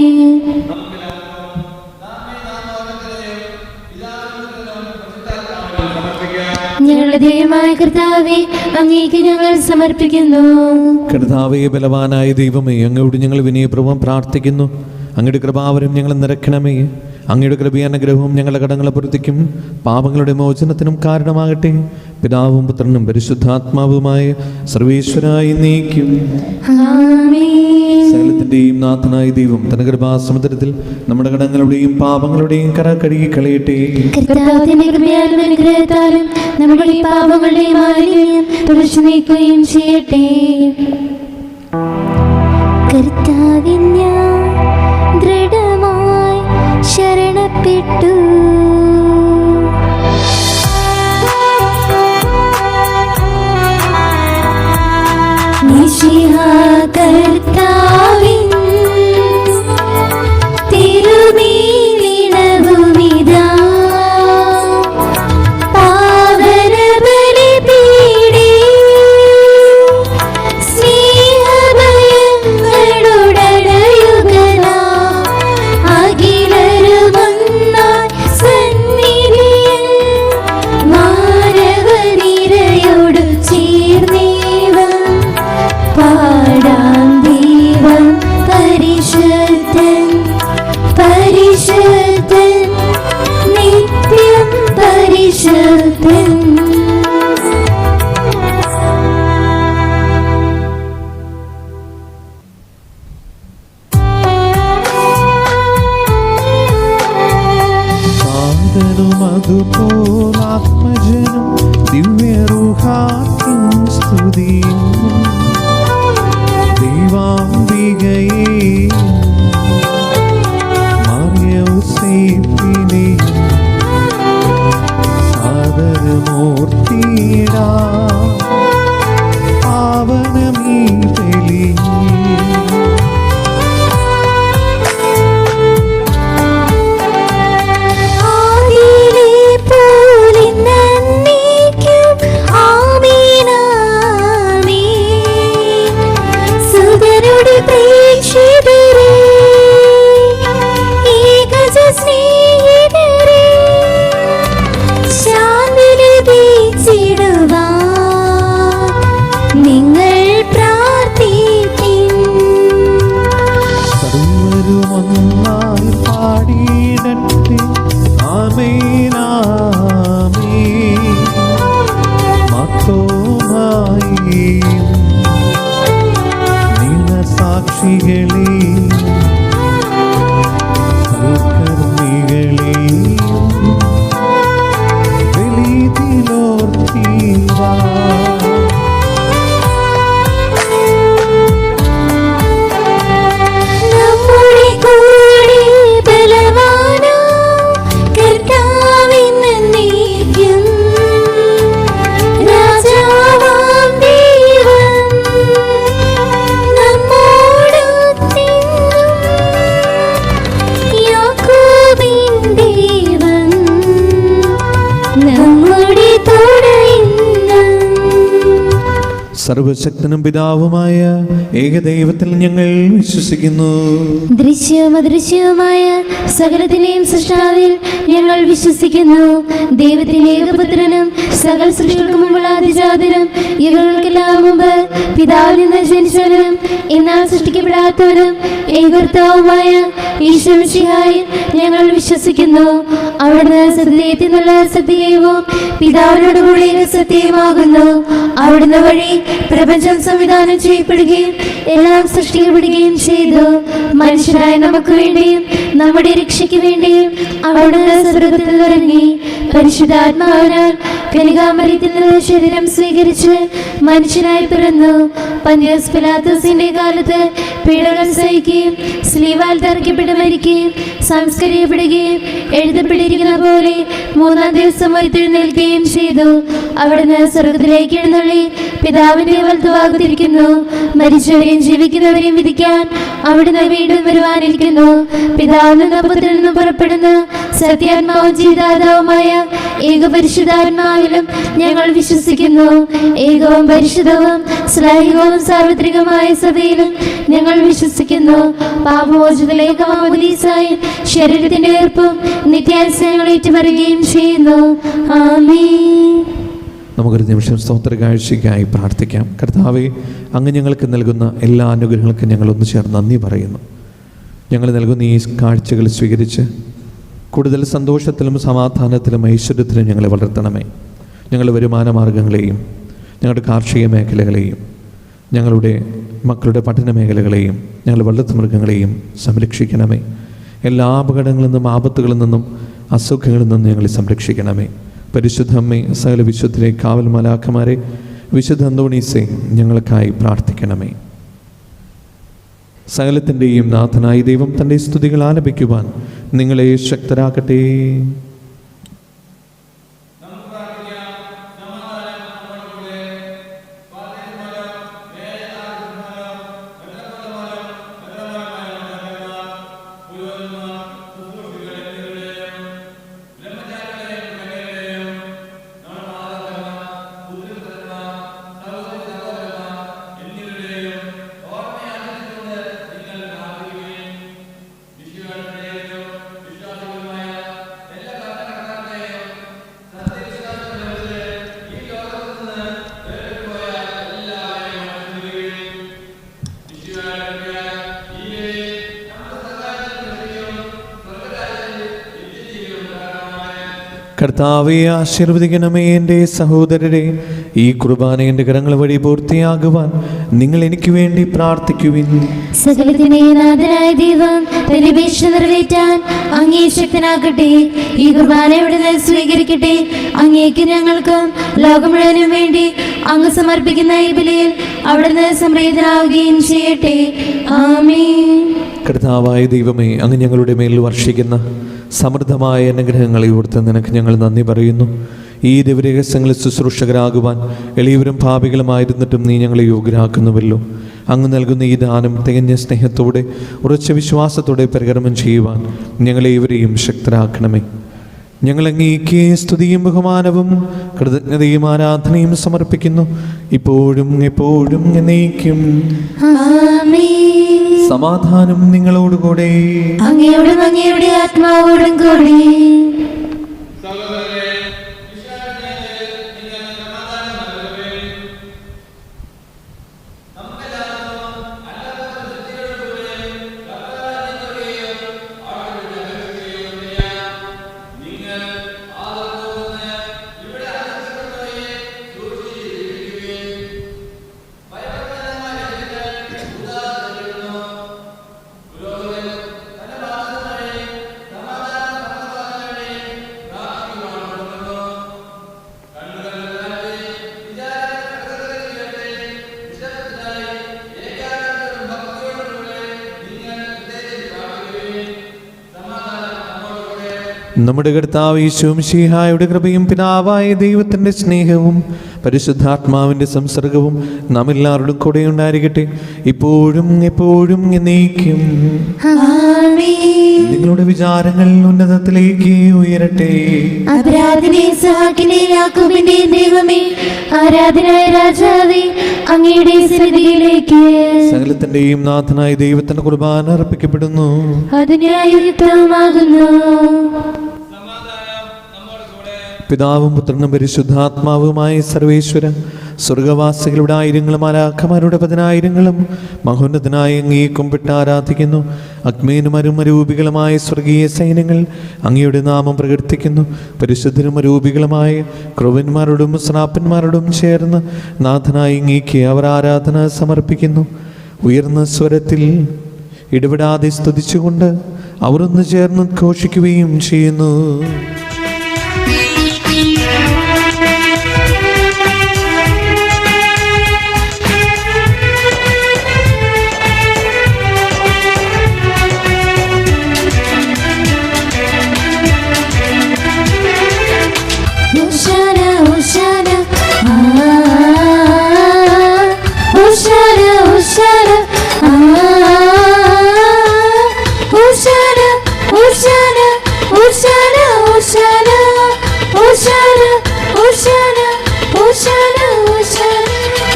ഞങ്ങളുടെ ദൈവമായ കർത്താവേ, അങ്ങേക്ക് ഞങ്ങൾ സമർപ്പിക്കുന്നു. കർത്താവേ, ബലവാനായ ദൈവമേ, അങ്ങയോട് ഞങ്ങൾ വിനയപൂർവ്വം പ്രാർത്ഥിക്കുന്നു. അങ്ങയുടെ കൃപാവരം ഞങ്ങൾ നിറയ്ക്കണമേ. അങ്ങയുടെ കൃപയാനുഗ്രഹവും ഞങ്ങളുടെ കടങ്ങളെ പൊറുതിക്കും പാപങ്ങളുടെ മോചനത്തിനും കാരണമാകട്ടെ. പിതാവും പുത്രനും പരിശുദ്ധാത്മാവുമായ സർവേശ്വരായി നീക്കും. സകലത്തിന്റെയും നാഥനായ ദൈവം തന്റെ കൃപാസമുദ്രത്തിൽ നമ്മുടെ കടങ്ങളുടെയും പാപങ്ങളുടെയും കര കഴുകി കളയട്ടെ. കർത്താവിന്റെ കൃപയാലും അനുഗ്രഹത്താലും നമ്മുടെ ഈ പാപങ്ങളുടെ മാലിന്യം തുടച്ചു നീക്കുകയും ചെയ്യട്ടെ. കർത്താവിൽ ഞാൻ ദൃഢമായി ശരണപ്പെട്ടു. മിശിഹാ കർത്താവിൻ തിരുമേനിണവുമിതാ പാവനബലിപീഠേ സ്നേഹഭയങ്ങളുടടയുകനാ അഖിലരുമൊന്നായി സന്നിധിയിൽ മാനവനിരയോടു ചേർന്നേവം പാടാം. ദൈവം പരിശുദ്ധൻ പരിശുദ്ധൻ നിത്യം പരിശുദ്ധൻ. സാദരം അതുപോലാത്മജനം ദിവ്യരൂഹാർക്കും സ്തുതിയും ദൈവാംബികയെ മറിയൗസേപ്പിനെ സാദരമൂർത്തിയിടാ പാവനമീ ബലി. ആദിയിലെ പോലെ നന്ദിക്കും ആമേൻ ആമേൻ. സുതരുടെ പ്രേക്ഷിതരേ, ഏകജ സ്നേഹിതരേ, ശാന്തി ലഭിച്ചിടുവാൻ നിങ്ങൾ പ്രാർത്ഥിപ്പിൻ. സർവരുമൊന്നായി പാടിയിടട്ടെ ആമേൻ ആമേൻ. മത്തോമായെയും നിനസാക്ഷികളെയും സൽക്കർമ്മികളെയും വെളിതിലോർത്തീരാ. നമ്മുടെ കൂടെ ബലവാനാം കർത്താവിൻ എന്നേക്കും രാജാവാം ദൈവം സർവശക്തനും പിതാവുമായ ഏകദൈവത്തിൽ ഞങ്ങൾ വിശ്വസിക്കുന്നു. ദൃശ്യവും അദൃശ്യവുമായ സകലത്തിനെയും സൃഷ്ടാവിൽ ഞങ്ങൾ വിശ്വസിക്കുന്നു. ദൈവത്തിന്റെ ഏകപുത്രനും സകല സൃഷ്ടികൾക്കും മുമ്പുള്ള അതിജാതനും യുഗങ്ങൾക്കെല്ലാം മുമ്പ് പിതാവിൽ നിന്ന് ജനിച്ചവനും എന്നാൽ സൃഷ്ടിക്കപ്പെടാത്തവനും ഏകർത്താവുമായ ഈശോ മിശിഹായിൽ ഞങ്ങൾ വിശ്വസിക്കുന്നു. അവിടുന്ന് സത്യത്തിൽ നിന്നുള്ള സത്യവും പിതാവിനോട് കൂടി സത്യമാകുന്നു. അവിടുന്ന് വഴി പ്രപഞ്ചം സംവിധാനം ചെയ്യപ്പെടുകയും എല്ലാം സൃഷ്ടിക്കപ്പെടുകയും ചെയ്തു. മനുഷ്യരായ നമുക്ക് വേണ്ടിയും നമ്മുടെ രക്ഷയ്ക്ക് വേണ്ടിയും അവിടുന്ന് സ്വർഗ്ഗത്തിൽ ഇറങ്ങി പരിശുദ്ധാത്മാവിനാൽ കന്യകാമറിയത്തിൽ നിന്ന് ശരീരം സ്വീകരിച്ച് മനുഷ്യനായി പിറന്നു. പന്തിയോസ് പിലാത്തോസിന്റെ കാലത്ത് പീഡനം സഹിക്കുകയും സ്ലീവാൽ തറയ്ക്കപ്പെട്ട് മരിക്കുകയും സംസ്കരിക്കപ്പെടുകയും എഴുതപ്പെട്ടിരിക്കുന്ന പോലെ മൂന്നാം ദിവസം ഉയർത്തെഴുന്നേൽക്കുകയും ചെയ്തു. അവിടുന്ന് സ്വർഗ്ഗത്തിലേക്ക് എഴുന്നള്ളി പിതാവിന്റെ വലത്തുഭാഗത്തിരിക്കുന്നു. മരിച്ചവരെയും ജീവിക്കുന്നവരെയും വിധിക്കാൻ അവിടുന്ന് വീണ്ടും വരുവാനിരിക്കുന്നു. പിതാവിൽ നിന്ന് പുത്രനിൽ നിന്ന് പുറപ്പെടുന്ന സത്യാത്മാവും ജീവദാതാവുമായ ഏകപരിശുദ്ധാത്മാവിലും ഞങ്ങൾ വിശ്വസിക്കുന്നു. ഏകവും പരിശുദ്ധവും ശ്ലൈഹികവും സാർവത്രികമായ സഭയിലും ഞങ്ങൾ വിശ്വസിക്കുന്നു. പാപമോചനത്തിലേക്ക് മാമോദീസായി ശരീരത്തിന്റെ ഉയർപ്പും നിത്യാനുസരണങ്ങൾ ഏറ്റുപറയുകയും ചെയ്യുന്നു. ആമേൻ. നമുക്കൊരു നിമിഷം സ്തോത്ര കാഴ്ചയ്ക്കായി പ്രാർത്ഥിക്കാം. കർത്താവേ, അങ്ങ് ഞങ്ങൾക്ക് നൽകുന്ന എല്ലാ അനുഗ്രഹങ്ങൾക്കും ഞങ്ങൾ ഒന്ന് ചേർന്ന് നന്ദി പറയുന്നു. ഞങ്ങൾ നൽകുന്ന ഈ കാഴ്ചകൾ സ്വീകരിച്ച് കൂടുതൽ സന്തോഷത്തിലും സമാധാനത്തിലും ഐശ്വര്യത്തിലും ഞങ്ങളെ വളർത്തണമേ. ഞങ്ങളുടെ വരുമാന മാർഗങ്ങളെയും ഞങ്ങളുടെ കാർഷിക മേഖലകളെയും ഞങ്ങളുടെ മക്കളുടെ പഠന മേഖലകളെയും ഞങ്ങളുടെ വളർത്തുമൃഗങ്ങളെയും സംരക്ഷിക്കണമേ. എല്ലാ അപകടങ്ങളിൽ നിന്നും ആപത്തുകളിൽ നിന്നും അസുഖങ്ങളിൽ നിന്നും ഞങ്ങളെ സംരക്ഷിക്കണമേ. പരിശുദ്ധ അമ്മേ, സകല വിശുദ്ധരെ, കാവൽ മാലാഖമാരെ, വിശുദ്ധ അന്തോണീസെ, ഞങ്ങൾക്കായി പ്രാർത്ഥിക്കണമേ. സകലത്തിൻ്റെയും നാഥനായ ദൈവം തൻ്റെ സ്തുതികൾ ആലപിക്കുവാൻ നിങ്ങളെ ശക്തരാക്കട്ടെ. കർത്താവെ, ആശീർവദിക്കണമേ. എൻ്റെ സഹോദരരെ, ഈ കുർബാന എൻ്റെ കരങ്ങൾ വഴി പൂർത്തിയാകുവാൻ നിങ്ങൾ എനിക്ക് വേണ്ടി പ്രാർത്ഥിക്കുവിൻ. സകലത്തിന്റെയും നാഥനായ ദൈവം തന്റെ അപേക്ഷ നിറവേറ്റാൻ അങ്ങേ ശക്തനാക്കട്ടെ. ഈ കുർബാന ഇവിടുന്ന് സ്വീകരിക്കട്ടെ. അങ്ങേക്ക് ഞങ്ങൾക്കും ലോകം മുഴുവനും വേണ്ടി അങ്ങ് സമർപ്പിക്കുന്ന ഈ ബലിയിൽ അവിടുന്ന് സംപ്രീതനാവുകയും ചെയ്യട്ടെ. ആമേൻ. കർത്താവായ ദൈവമേ, അങ്ങ് ഞങ്ങളുടെ മേൽ വർഷിക്കുന്ന സമൃദ്ധമായ അനുഗ്രഹങ്ങളെ ഓർത്ത് നിനക്ക് ഞങ്ങൾ നന്ദി പറയുന്നു. ഈ ദിവ്യരഹസ്യങ്ങളിൽ ശുശ്രൂഷകരാകുവാൻ എളിയവരും പാപികളുമായിരുന്നിട്ടും നീ ഞങ്ങളെ യോഗ്യരാക്കുന്നുവല്ലോ. അങ്ങ് നൽകുന്ന ഈ ദാനം തികഞ്ഞ സ്നേഹത്തോടെ ഉറച്ച വിശ്വാസത്തോടെ പരികർമ്മം ചെയ്യുവാൻ ഞങ്ങളെ ഇവരെയും ശക്തരാക്കണമേ. ഞങ്ങൾ അങ്ങേക്ക് സ്തുതിയും ബഹുമാനവും കൃതജ്ഞതയും ആരാധനയും സമർപ്പിക്കുന്നു, ഇപ്പോഴും എപ്പോഴും എന്നേക്കും. സമാധാനം നിങ്ങളോടുകൂടെ. അങ്ങയോടും അങ്ങയുടെ ആത്മാവോടും കൂടി. നമ്മുടെ കർത്താവ് യേശു മിശിഹായുടെ കൃപയും പിതാവായ ദൈവത്തിൻ്റെ സ്നേഹവും പരിശുദ്ധാത്മാവിൻ്റെ സംസർഗവും നാം എല്ലാവരോടും കൂടെ ഉണ്ടായിരിക്കട്ടെ, ഇപ്പോഴും എപ്പോഴും എന്നേക്കും. ആമേൻ. നിങ്ങളുടെ വിചാരങ്ങൾ ഉന്നതത്തിലേക്ക് ഉയരട്ടെ. അപരാധിനെ സഹാക്കിനെ യാക്കോബിന്റെ ദൈവമേ, ആരാധനായ രാജാവേ, അങ്ങയുടെ സന്നിധിയിലേക്ക് സകലത്തിന്റെയും നാഥനായ ദൈവത്തിന്റെ കുർബാന അർപ്പിക്കപ്പെടുന്നു. അത് ന്യായയുക്തവുമാകുന്നു. പിതാവും പുത്രനും പരിശുദ്ധാത്മാവുമായ സർവേശ്വര, സ്വർഗവാസികളുടെ ആയിരങ്ങളും മാലാഖമാരുടെ പതിനായിരങ്ങളും മഹോന്നതനായ അങ്ങേ കുമ്പിട്ട് ആരാധിക്കുന്നു. അഗ്മേനും അരുമരൂപികളുമായ സ്വർഗീയ സൈന്യങ്ങൾ അങ്ങയുടെ നാമം പ്രകീർത്തിക്കുന്നു. പരിശുദ്ധരും അരൂപികളുമായ ക്രൂവന്മാരോടും ശ്രാപ്പന്മാരോടും ചേർന്ന് നാഥനായ അങ്ങേക്ക് അവർ ആരാധന സമർപ്പിക്കുന്നു. ഉയർന്ന സ്വരത്തിൽ ഇടപെടാതെ സ്തുതിച്ചുകൊണ്ട് അവർ ഒന്ന് ചേർന്ന് ഘോഷിക്കുകയും ചെയ്യുന്നു.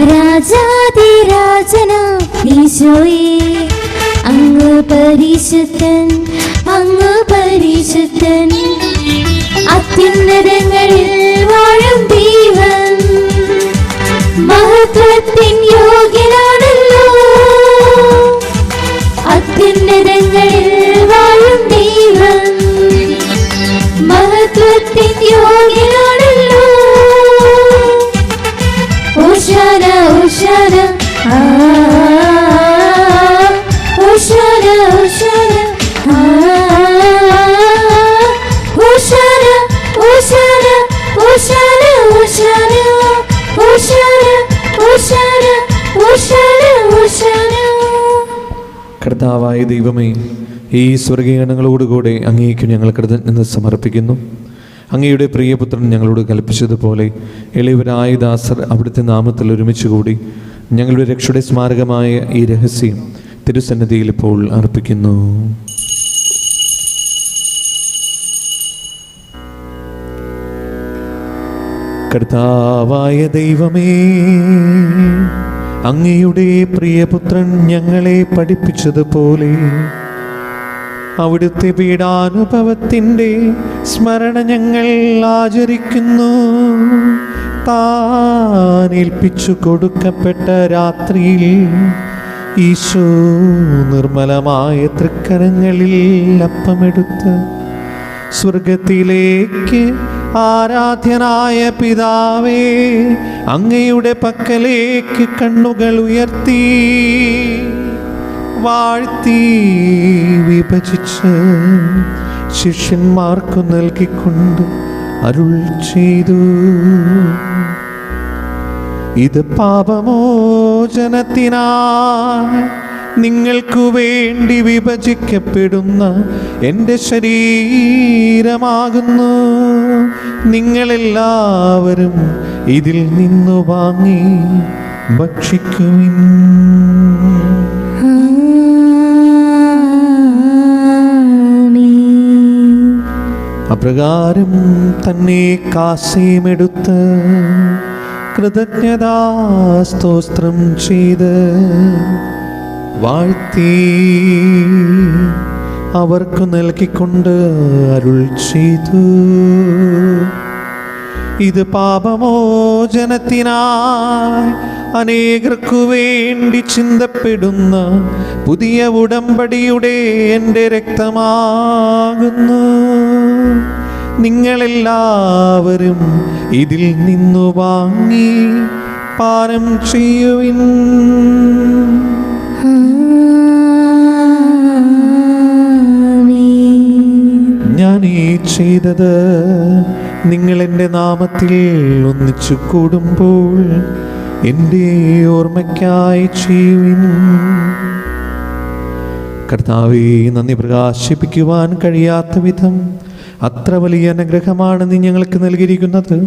രാജാതിരാജനാം ഈശോയേ, അങ്ങ് പരിശുദ്ധൻ, അങ്ങ് പരിശുദ്ധൻ. അത്യുന്നതങ്ങളിൽ വാഴും ദൈവം, മഹത്വത്തിൻ യോഗ്യനാണല്ലോ. അത്യുന്നതങ്ങളിൽ വാഴും ദൈവം, മഹത്വത്തിൻ യോഗ്യനാണല്ലോ. ഓശാന ഓശാന ഓശാന ഓശാന ഓശാന ഓശാന ഓശാന ഓശാന ഓശാന ഓശാന ഓശാന. കർത്താവായ ദൈവമേ, ഈ സ്വർഗീയഗണങ്ങളോടുകൂടെ അങ്ങേക്ക് ഞങ്ങൾ കൃതജ്ഞത സമർപ്പിക്കുന്നു. അങ്ങയുടെ പ്രിയപുത്രൻ ഞങ്ങളോട് കൽപ്പിച്ചതുപോലെ എളിയവരായ ദാസർ അവിടുത്തെ നാമത്തിൽ ഒരുമിച്ച് കൂടി ഞങ്ങളുടെ രക്ഷയുടെ സ്മാരകമായ ഈ രഹസ്യം തിരുസന്നിധിയിൽ ഇപ്പോൾ അർപ്പിക്കുന്നു. കർത്താവായ ദൈവമേ, അങ്ങയുടെ പ്രിയപുത്രൻ ഞങ്ങളെ പഠിപ്പിച്ചതുപോലെ അവിടുത്തെ പീഡാനുഭവത്തിൻ്റെ സ്മരണ ഞങ്ങൾ ആചരിക്കുന്നു. താൻ ഏൽപ്പിച്ചു കൊടുക്കപ്പെട്ട രാത്രിയിൽ ഈശോ നിർമ്മലമായ തൃക്കരങ്ങളിൽ അപ്പമെടുത്ത് സ്വർഗത്തിലേക്ക് ആരാധ്യനായ പിതാവേ, അങ്ങയുടെ പക്കലേക്ക് കണ്ണുകൾ ഉയർത്തി വാഴ്ത്തി വിഭജിച്ച് ശിഷ്യന്മാർക്കു നൽകിക്കൊണ്ട് അരുൾ ചെയ്തു: ഇത് പാപമോചനത്തിനായി നിങ്ങൾക്കു വേണ്ടി വിഭജിക്കപ്പെടുന്ന എൻ്റെ ശരീരമാകുന്നു. നിങ്ങളെല്ലാവരും ഇതിൽ നിന്നു വാങ്ങി ഭക്ഷിക്കുവിൻ. അപ്രകാരം തന്നെ കാസയുമെടുത്ത് കൃതജ്ഞതാസ്തോത്രം ചെയ്ത് വാഴ്ത്തി അവർക്ക് നൽകിക്കൊണ്ട് അരുൾ ചെയ്തു: ഇത് പാപമോചനത്തിനായി അനേകർക്കു വേണ്ടി ചിന്തപ്പെടുന്ന പുതിയ ഉടമ്പടിയുടെ എൻ്റെ രക്തമാകുന്നു. നിങ്ങളെല്ലാവരും ഇതിൽ നിന്നു വാങ്ങി പാനം ചെയ്യുവിൻ. ഞാൻ ഈ ചെയ്തത് നിങ്ങൾ എൻ്റെ നാമത്തിൽ ഒന്നിച്ചു കൂടുമ്പോൾ എൻ്റെ ഓർമ്മയ്ക്കായി ചെയ്യുവിൻ. കർത്താവേ, നന്ദി പ്രകാശിപ്പിക്കുവാൻ കഴിയാത്ത വിധം അത്ര വലിയ അനുഗ്രഹമാണ് നീ ഞങ്ങൾക്ക് നൽകിയിരിക്കുന്നത്.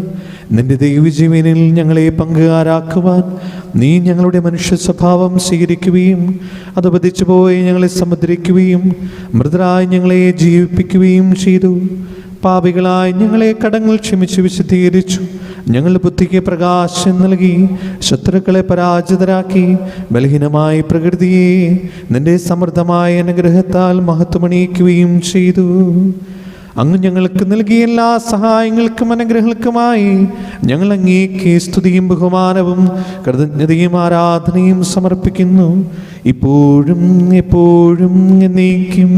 നിന്റെ ദൈവജീവനിൽ ഞങ്ങളെ പങ്കുകാരാക്കുവാൻ നീ ഞങ്ങളുടെ മനുഷ്യ സ്വഭാവം സ്വീകരിക്കുകയും അത് പതിച്ചു പോയി ഞങ്ങളെ സമുദ്രിക്കുകയും മൃതരായി ഞങ്ങളെ ജീവിപ്പിക്കുകയും ചെയ്തു. പാപികളായി ഞങ്ങളെ കടങ്ങൾ ക്ഷമിച്ച് വിശദീകരിച്ചു. ഞങ്ങളുടെ ബുദ്ധിക്ക് പ്രകാശം നൽകി. ശത്രുക്കളെ പരാജിതരാക്കി. ബലഹീനമായ പ്രകൃതിയെ നിന്റെ സമൃദ്ധമായ അനുഗ്രഹത്താൽ മഹത്വമണിയിക്കുകയും ചെയ്തു. അങ്ങ് ഞങ്ങൾക്ക് നൽകിയ എല്ലാ സഹായങ്ങൾക്കും അനുഗ്രഹങ്ങൾക്കുമായി ഞങ്ങൾ അങ്ങേക്ക് സ്തുതിയും ബഹുമാനവും കൃതജ്ഞതയും ആരാധനയും സമർപ്പിക്കുന്നു, ഇപ്പോഴും എപ്പോഴും എന്നേക്കും.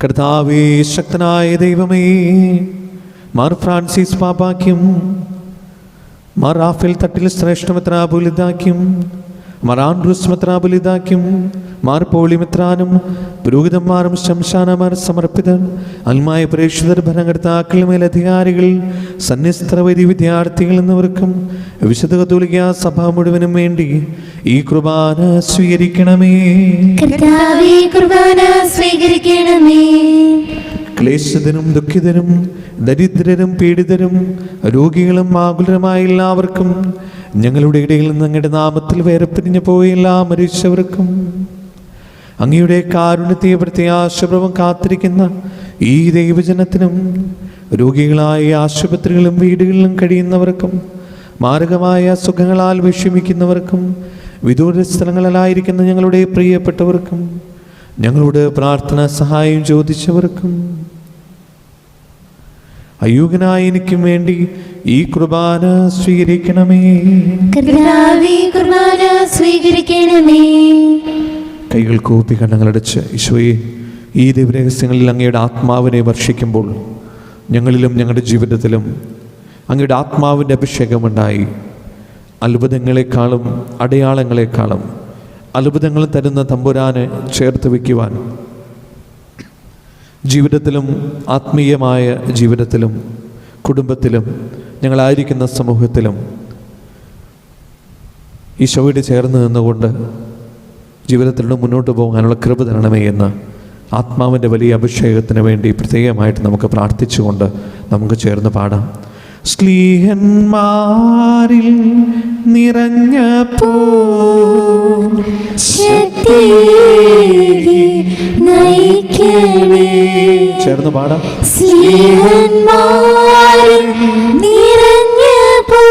കർത്താവേ, ശക്തനായ ദൈവമേ, മാർ ഫ്രാൻസിസ് പാപ്പാക്കും മാർ റാഫേൽ തട്ടിൽ ശ്രേഷ്ഠ മെത്രാപൊലീത്താക്കും മാർ ആൻഡ്രൂസ് മെത്രാപൊലീത്താക്കും മാർ പോളി മെത്രാനും പുരോഹിതന്മാരും ശംശാനമാർ സമർപ്പിതർ അൽമായ പ്രേക്ഷിതർ ഭരണകർത്താക്കൾ മേലധികാരികൾ സന്യസ്ത്ര വൈദ്യ വിദ്യാർത്ഥികൾ എന്നിവർക്കും വിശുദ്ധ കത്തോലിക്ക സഭ മുഴുവനും വേണ്ടി ഈ കുർബാന സ്വീകരിക്കണമേ. കർത്താവേ, കുർബാന സ്വീകരിക്കണമേ. ക്ലേശിതരും ദുഃഖിതരും ദരിദ്രരും പീഡിതരും രോഗികളും ആകുലരുമായ എല്ലാവർക്കും ഞങ്ങളുടെ ഇടയിൽ നിന്ന് അങ്ങയുടെ നാമത്തിൽ വേർപിരിഞ്ഞു പോയ എല്ലാ മരിച്ചവർക്കും അങ്ങയുടെ കാരുണ്യത്തെ പ്രത്യാശപൂർവ്വം കാത്തിരിക്കുന്ന ഈ ദൈവജനത്തിനും രോഗികളായ ആശുപത്രികളിലും വീടുകളിലും കഴിയുന്നവർക്കും മാരകമായ സുഖങ്ങളാൽ വിഷമിക്കുന്നവർക്കും വിദൂര സ്ഥലങ്ങളിലായിരിക്കുന്ന ഞങ്ങളുടെ പ്രിയപ്പെട്ടവർക്കും ഞങ്ങളോട് പ്രാർത്ഥനാ സഹായം ചോദിച്ചവർക്കും അയോഗ്യനായ എനിക്കും വേണ്ടി ഈ കുർബാന സ്വീകരിക്കണമേ. കർത്താവേ, കുർബാന സ്വീകരിക്കണമേ. കൈകൾ കൂപ്പി കണ്ണുകളടച്ച് ഈശോയെ, ഈ ദിവരഹസ്യങ്ങളിൽ അങ്ങയുടെ ആത്മാവിനെ വർഷിക്കുമ്പോൾ ഞങ്ങളിലും ഞങ്ങളുടെ ജീവിതത്തിലും അങ്ങയുടെ ആത്മാവിൻ്റെ അഭിഷേകമുണ്ടായി അത്ഭുതങ്ങളെക്കാളും അടയാളങ്ങളെക്കാളും അത്ഭുതങ്ങൾ തരുന്ന തമ്പുരാനെ ചേർത്ത് വയ്ക്കുവാൻ ജീവിതത്തിലും ആത്മീയമായ ജീവിതത്തിലും കുടുംബത്തിലും ഞങ്ങളായിരിക്കുന്ന സമൂഹത്തിലും ഈശോയോട് ചേർന്ന് നിന്നുകൊണ്ട് ജീവിതത്തിലൂടെ മുന്നോട്ട് പോകാനുള്ള കൃപ തരണമേ എന്ന് ആത്മാവിൻ്റെ വലിയ അഭിഷേകത്തിന് വേണ്ടി പ്രത്യേകമായിട്ട് നമുക്ക് പ്രാർത്ഥിച്ചുകൊണ്ട് നമുക്ക് ചേർന്ന് പാടാം. സ്ലീഹന്മാരിൽ നിറഞ്ഞപ്പോ ചേർന്ന് പാടാം. സ്ലീഹന്മാരിൽ നിറഞ്ഞപ്പോ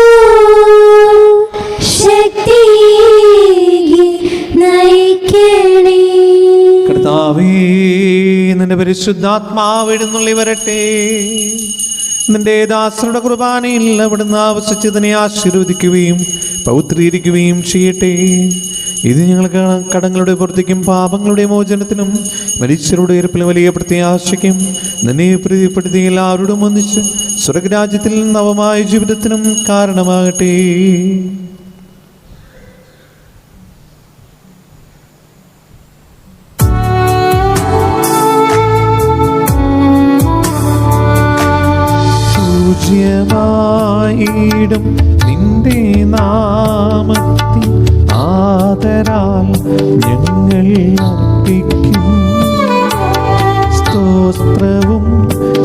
ശക്തിയേകി നയിക്കണേ. കർത്താവേ, നിന്റെ പരിശുദ്ധാത്മാവ് എഴുന്നള്ളി വരട്ടെ. നിന്റെ ദാസരുടെ കുർബാനയിൽ അവിടുന്ന് ആവശ്യിച്ചതിനെ ആശീർവദിക്കുകയും പൗത്രീകരിക്കുകയും ചെയ്യട്ടെ. ഇത് ഞങ്ങൾക്ക് കടങ്ങളുടെ പൂർത്തിക്കും പാപങ്ങളുടെ മോചനത്തിനും മരിച്ചവരുടെ ഉയർപ്പിലും വലിയ പ്രത്യാശയ്ക്കും നിന്നെ പ്രീതിപ്പെടുത്തി എല്ലാവരോടും ഒന്നിച്ച് സ്വർഗരാജ്യത്തിൽ നവമായ ജീവിതത്തിനും കാരണമാകട്ടെ. പൂജ്യമായിടും നിന്റെ നാമത്തിൽ ആദരാൽ ഞങ്ങൾ അർപ്പിക്കും സ്തോത്രവും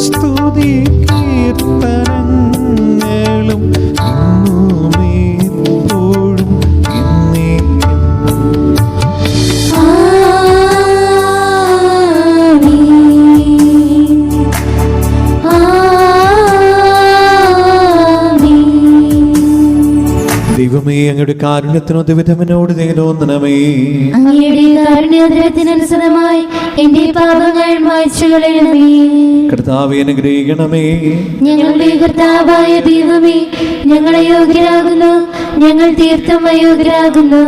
സ്തുതി കീർത്തനങ്ങളും ഇന്നുമേ എപ്പോഴും എന്നേക്കും. ദൈവമേ, അങ്ങയുടെ കാരുണ്യത്തിനോ ദിവനോട് തോന്നണമേ. അങ്ങയുടെ കാരുണ്യത്തിനനുസൃതമായി എന്റെ പാപങ്ങൾ മായ്ച്ചു കളയണമേ. കർത്താവേ, അനുഗ്രഹിക്കണമേ. ഞങ്ങളുടെ കർത്താവായ ദൈവമേ, ഞങ്ങളെ യോഗ്യരാകുന്നു, ഞങ്ങൾ തീർത്ഥം അയോഗ്യരാകുന്നു.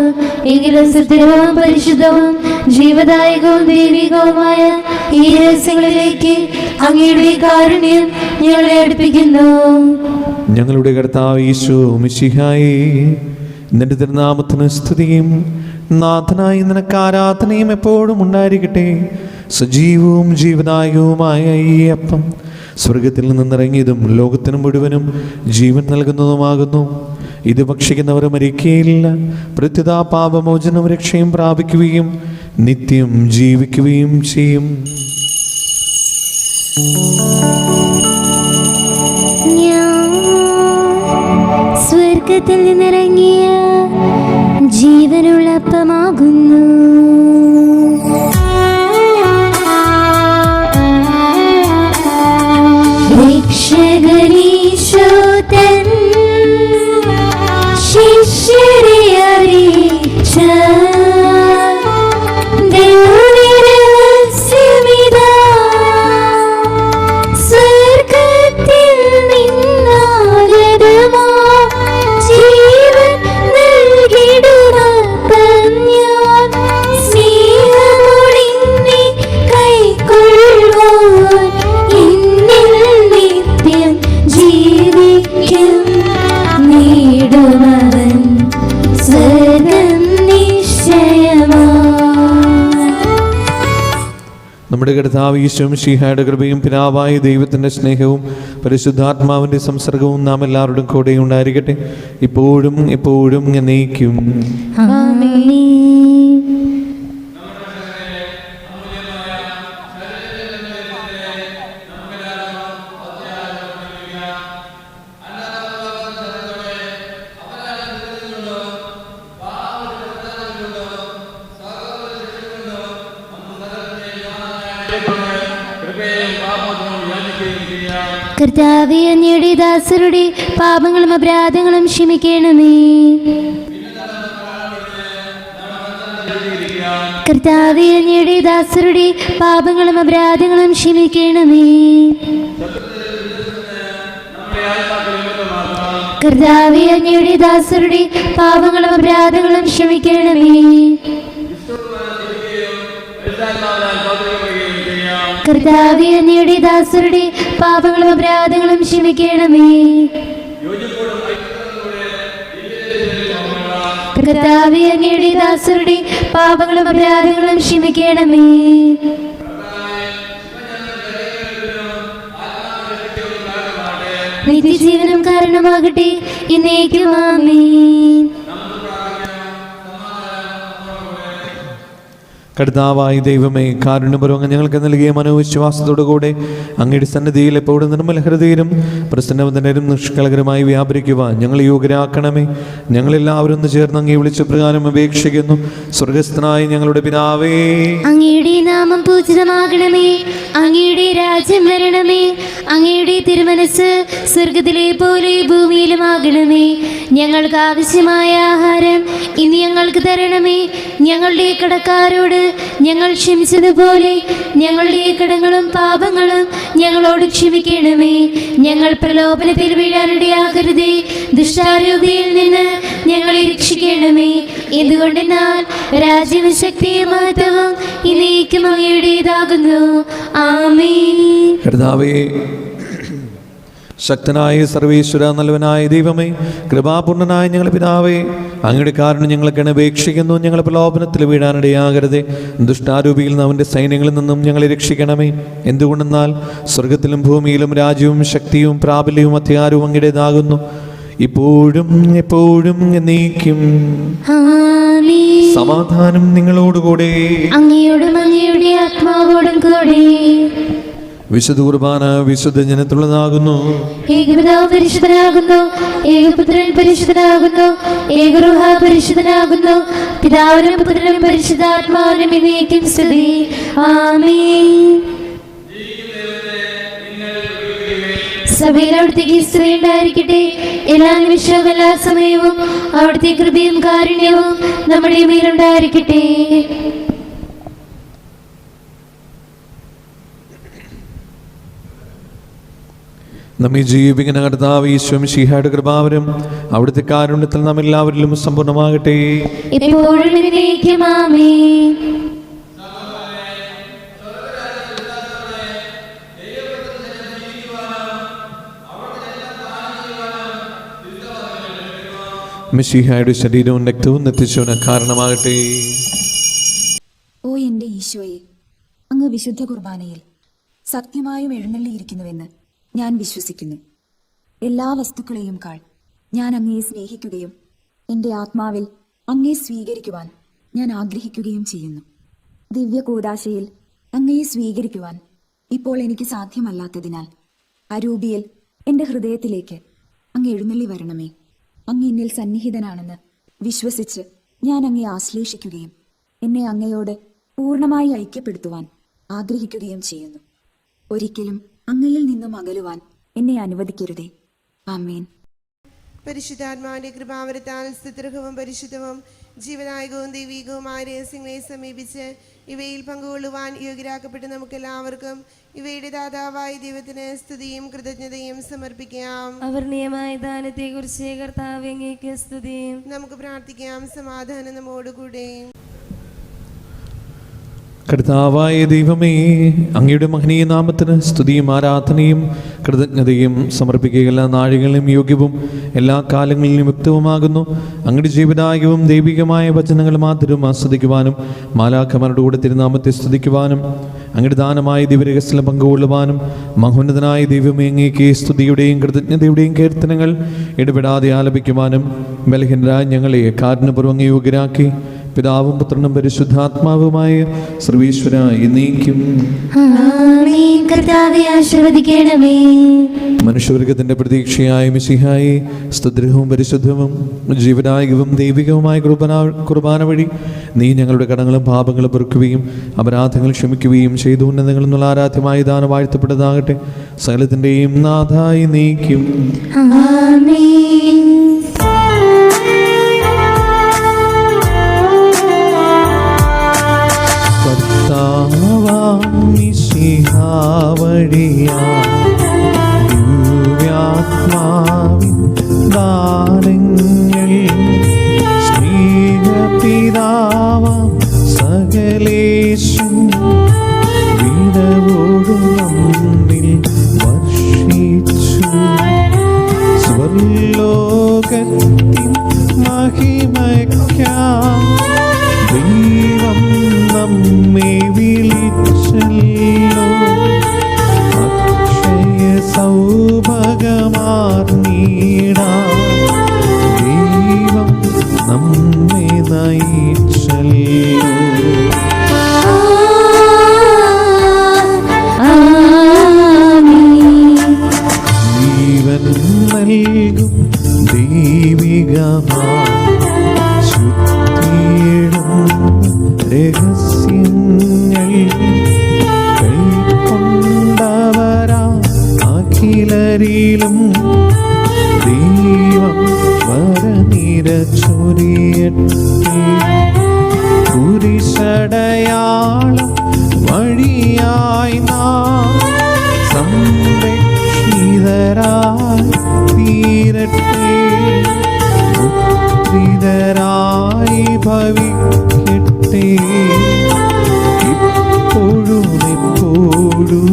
എങ്കിലും സുസ്ഥിരവും പരിശുദ്ധവും ജീവദായകവും ദൈവികവുമായ ഈ രഹസ്യങ്ങളിലേക്ക് അങ്ങയുടെ കാരുണ്യം ഞങ്ങളെ അടുപ്പിക്കുന്നു. ഞങ്ങളുടെ കർത്താവ് യേശു മിശിഹായേ, നിന്റെ തിരുനാമത്തിന് സ്തുതിയും നാഥനായി നിനക്ക് ആരാധനയും എപ്പോഴും ഉണ്ടായിരിക്കട്ടെ. സജീവവും ജീവദായകവുമായ ഈ അപ്പം സ്വർഗത്തിൽ നിന്നിറങ്ങിയതും ലോകത്തിന് മുഴുവനും ജീവൻ നൽകുന്നതുമാകുന്നു. ഇത് ഭക്ഷിക്കുന്നവർ മരിക്കുകയില്ല, പ്രത്യുത പാപമോചനവും രക്ഷയും പ്രാപിക്കുകയും നിത്യം ജീവിക്കുകയും ചെയ്യും. ഞാൻ സ്വർഗത്തിൽ നിന്നിറങ്ങിയ ജീവനുള്ള അപ്പമാകുന്നു. രക്ഷകനീശോതൻ ശിഷ്യരെ അറിയിച്ച ദിവ്യരഹസ്യമിതാ, സ്വർഗ്ഗത്തിൽ നിന്നാഗതമാ ജീവൻ നൽകിടുമപ്പം ഞാൻ, സ്നേഹമൊഴിഞ്ഞ് കൈക്കൊള്ളുവാൻ എന്നിൽ നിത്യം ജീവിക്കും. നേടുമവൻ സ്വർഗ്ഗം നിശ്ചയമാ. നമ്മുടെ കർത്താവ് ഈശോ മിശിഹായുടെ കൃപയും പിതാവായ ദൈവത്തിൻ്റെ സ്നേഹവും പരിശുദ്ധാത്മാവിൻ്റെ സംസർഗവും നാം എല്ലാവരുടെയും കൂടെ ഉണ്ടായിരിക്കട്ടെ, ഇപ്പോഴും എപ്പോഴും എന്നേക്കും. ആമേൻ. കർത്താവേ, അങ്ങയുടെ ദാസരുടെ പാപങ്ങളും അപരാധങ്ങളും ക്ഷമിക്കണമേ. കർത്താവേ, അങ്ങയുടെ ദാസരുടെ പാപങ്ങളും അപരാധങ്ങളും ക്ഷമിക്കണമേ. കർത്താവേ, അങ്ങയുടെ ദാസരുടെ പാപങ്ങളും അപരാധങ്ങളും ക്ഷമിക്കണമേ. കർത്താവേ, അങ്ങയുടെ ദാസരുടെ പാപങ്ങളും അപരാധങ്ങളും ക്ഷമിക്കണമേ. കർത്താവേ, അങ്ങയുടെ ദാസരുടെ പാപങ്ങളും അപരാധങ്ങളും ക്ഷമിക്കണമേ. നിത്യജീവനം കാരണമാകട്ടെ, എന്നേക്കും ആമേൻ. കർത്താവായ ദൈവമേ, കാരുണ്യപൂർവ്വം ഞങ്ങൾക്ക് നൽകിയ മനോവിശ്വാസത്തോടുകൂടെ അങ്ങയുടെ സന്നിധിയിൽ എപ്പോഴും നിർമ്മല ഹൃദയരും പ്രസന്നവദനരും നിഷ്കളങ്കരുമായി വ്യാപരിക്കുവാൻ ഞങ്ങൾ യോഗ്യരാക്കണമേ. ഞങ്ങളെല്ലാവരും ഒന്ന് ചേർന്ന് അങ്ങേ വിളിച്ച പ്രകാരം അപേക്ഷിക്കുന്നു. സ്വർഗസ്ഥനായ ഞങ്ങളുടെ പിതാവേ, അങ്ങയുടെ നാമം പൂജിതമാകണമേ. അങ്ങയുടെ രാജ്യം വരണമേ. അങ്ങയുടെ തിരുമനസ് സ്വർഗത്തിലെ പോലെ ഭൂമിയിലുമാകണമേ. ഞങ്ങൾക്ക് ആവശ്യമായ ആഹാരം ഇനി ഞങ്ങൾക്ക് തരണമേ. ഞങ്ങളുടെ കടക്കാരോട് ഞങ്ങൾ ക്ഷമിച്ചതുപോലെ ഞങ്ങളുടെ കടങ്ങളും പാപങ്ങളും ഞങ്ങളോട് ക്ഷമിക്കണമേ. ഞങ്ങൾ പ്രലോഭനത്തിൽ വീഴാനിടയാകരുതേ, ദുഷ്ടാരൂപിയിൽ നിന്ന് ഞങ്ങളെ രക്ഷിക്കണമേ. എന്തുകൊണ്ടെന്നാൽ രാജ്യവും ശക്തിയും മഹത്വവും എന്നേക്കും അങ്ങയുടേതാകുന്നു. ആമേൻ. കർത്താവേ, ശക്തനായ സർവേശ്വര, നല്ലവനായ ദൈവമേ, കൃപാപൂർണനായ ഞങ്ങളുടെ പിതാവേ, അങ്ങയുടെ കാരണം ഞങ്ങൾക്ക് അപേക്ഷിക്കുന്നു. ഞങ്ങൾ പ്രലോഭനത്തിൽ വീഴാനിടയാകരുതേ, ദുഷ്ടാരൂപിയിൽ നിന്ന് അവൻ്റെ സൈന്യങ്ങളിൽ നിന്നും ഞങ്ങളെ രക്ഷിക്കണമേ. എന്തുകൊണ്ടെന്നാൽ സ്വർഗത്തിലും ഭൂമിയിലും രാജ്യവും ശക്തിയും പ്രാബല്യവും അധികാരവും അങ്ങയുടേതാകുന്നു, ഇപ്പോഴും എപ്പോഴും എന്നേക്കും. ആമേൻ. സമാധാനം നിങ്ങളോടുകൂടെ. അങ്ങയോടും അങ്ങയുടെ ആത്മാവോടും കൂടെ. വിശുദ്ധ കുർബാന വിശുദ്ധ ജനത്തുള്ളതാകുന്നു. ഏകപിതാവ് പരിശുദ്ധനാകുന്നു, ഏകപുത്രൻ പരിശുദ്ധനാകുന്നു, ഏകരൂഹ പരിശുദ്ധനാകുന്നു. പിതാവിനും പുത്രനും പരിശുദ്ധാത്മാവിനും എന്നേക്കും സ്തുതി. ആമേൻ. സഭയിൽ അവിടുത്തേക്ക് സ്തുതി ഉണ്ടായിരിക്കട്ടെ. എല്ലാ നിമിഷവും എല്ലാ സമയവും അവിടുത്തെ കൃപയും കാരുണ്യവും നമ്മുടെ മേലുണ്ടായിരിക്കട്ടെ. നമ്മെ ജീവിക്കുന്ന കർത്താവ് ഈശോ മിശിഹായുടെ കൃപാവരം അവിടുത്തെ കാരുണ്യത്തിൽ നാം എല്ലാവരിലും സമ്പൂർണ്ണമാകട്ടെ. എപ്പോഴും എന്നേക്കും ആമേൻ. മിശിഹായുടെ ശരീരവും രക്തവും നിത്യജീവന് കാരണമാകട്ടെ. ഓ എൻ്റെ ഈശോയെ, അങ്ങ് വിശുദ്ധ കുർബാനയിൽ സത്യമായും എഴുന്നള്ളിയിരിക്കുന്നുവെന്ന് ഞാൻ വിശ്വസിക്കുന്നു. എല്ലാ വസ്തുക്കളെയും കാൾ ഞാൻ അങ്ങയെ സ്നേഹിക്കുകയും എൻ്റെ ആത്മാവിൽ അങ്ങയെ സ്വീകരിക്കുവാൻ ഞാൻ ആഗ്രഹിക്കുകയും ചെയ്യുന്നു. ദിവ്യ കൂദാശയിൽ അങ്ങയെ സ്വീകരിക്കുവാൻ ഇപ്പോൾ എനിക്ക് സാധ്യമല്ലാത്തതിനാൽ അരൂപിയിൽ എൻ്റെ ഹൃദയത്തിലേക്ക് അങ്ങ് എഴുന്നള്ളി വരണമേ. അങ്ങ് എന്നിൽ സന്നിഹിതനാണെന്ന് വിശ്വസിച്ച് ഞാൻ അങ്ങയെ ആശ്ലേഷിക്കുകയും എന്നെ അങ്ങയോട് പൂർണ്ണമായി ഐക്യപ്പെടുത്തുവാൻ ആഗ്രഹിക്കുകയും ചെയ്യുന്നു. ഒരിക്കലും അങ്ങയിൽ നിന്നും അകലുവാൻ എന്നെ അനുവദിക്കരുതേ. ആമേൻ. പരിശുദ്ധാത്മാവിന്റെ കൃപാവരത്താൽ സ്തുത്യർഹവും പരിശുദ്ധവും ജീവനായകവും ദൈവികവുമായ രഹസ്യങ്ങളെ സമീപിച്ച് ഇവയിൽ പങ്കുകൊള്ളുവാൻ യോഗ്യരാക്കപ്പെട്ട് നമുക്കെല്ലാവർക്കും ഇവയുടെ ദാതാവായ ദൈവത്തിന് സ്തുതിയും കൃതജ്ഞതയും സമർപ്പിക്കാം. അവർണീയമായ ദാനത്തെക്കുറിച്ച് കർത്താവേ അങ്ങേക്ക് സ്തുതി. നമുക്ക് പ്രാർത്ഥിക്കാം. സമാധാനം നമ്മോടുകൂടെ. കർത്താവായ ദൈവമേ, അങ്ങയുടെ മഹനീയ നാമത്തിന് സ്തുതിയും ആരാധനയും കൃതജ്ഞതയും സമർപ്പിക്കുക എല്ലാ നാഴികളിലും യോഗ്യവും എല്ലാ കാലങ്ങളിലും യുക്തവുമാകുന്നു. അങ്ങയുടെ ജീവദായകവും ദൈവികമായ വചനങ്ങൾ മാത്രം ആസ്വദിക്കുവാനും മാലാഖമാരുടെ കൂടെ തിരുനാമത്തെ സ്തുതിക്കുവാനും അങ്ങയുടെ ദാനമായ ദിവ്യരഹസ്യം പങ്കുകൊള്ളുവാനും മഹോന്നതനായ ദൈവമേ അങ്ങേക്ക് സ്തുതിയുടെയും കൃതജ്ഞതയുടെയും കീർത്തനങ്ങൾ ഇടപെടാതെ ആലപിക്കുവാനും ബലഹീനരായ ഞങ്ങളെ കാരുണ്യപൂർവ്വം യോഗ്യരാക്കി പിതാവും പുത്രനും പരിശുദ്ധാത്മാവുമായ സർവീശ്വര എന്നേക്കും മനുഷ്യവർഗത്തിന്റെ പ്രതീക്ഷയായ മിശിഹായെ സ്തുതിയും പരിശുദ്ധവും ജീവനായകവും ദൈവികവുമായ കുർബാന വഴി നീ ഞങ്ങളുടെ കടങ്ങളും പാപങ്ങളും പൊറുക്കുകയും അപരാധങ്ങൾ ക്ഷമിക്കുകയും ചെയ്തു. ഉന്നതങ്ങളിൽ നിന്നുള്ള ആരാധ്യമായ ദാനം വാഴ്ത്തപ്പെട്ടതാകട്ടെ. സകലത്തിന്റെയും നാഥായി നീക്കും. ദിവ്യാത്മാവിൻ ദാനങ്ങൾ സ്നേഹപിതാവാം സകലേശൻ വിടവോടും നമ്മിൽ വർഷിച്ചു. സ്വർലോകത്തിൻ മഹിമയ്ക്കായി ദൈവം നമ്മെ വിളിച്ചല്ലോ. അക്ഷയ സൗഭാഗ്യമാർന്നീടാം ദൈവം നമ്മെ നയിച്ചല്ലോ. ജീവൻ നൽകും ദൈവികമായ രഹസ്യങ്ങൾ കൈക്കൊണ്ടവരാ അഖിലരിലും ദൈവം വരനിര ചൊരിയട്ടെ. കുരിശടയാളം വഴിയായി നാം സംരക്ഷിതരായി തീരട്ടെ. പുത്രിതരായി ഭവിക്കട്ടെ. ഇപ്പോഴും എപ്പോഴും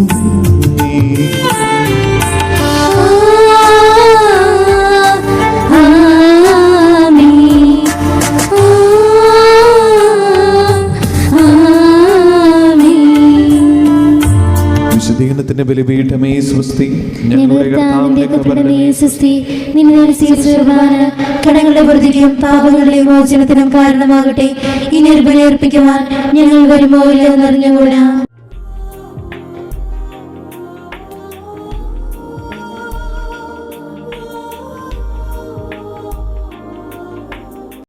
വിശുദ്ധീകരണത്തിന്റെ ബലിപീഠമേ സ്വസ്തി. ഞങ്ങളുടെ കടങ്ങളുടെ പ്രതിക്കും പാപങ്ങളുടെ മോചനത്തിനും കാരണമാകട്ടെ. ഇനി ഒരു ബലിയർപ്പിക്കുവാൻ ഞങ്ങൾ വരുമോ ഇല്ലെന്നറിഞ്ഞുകൂടാ.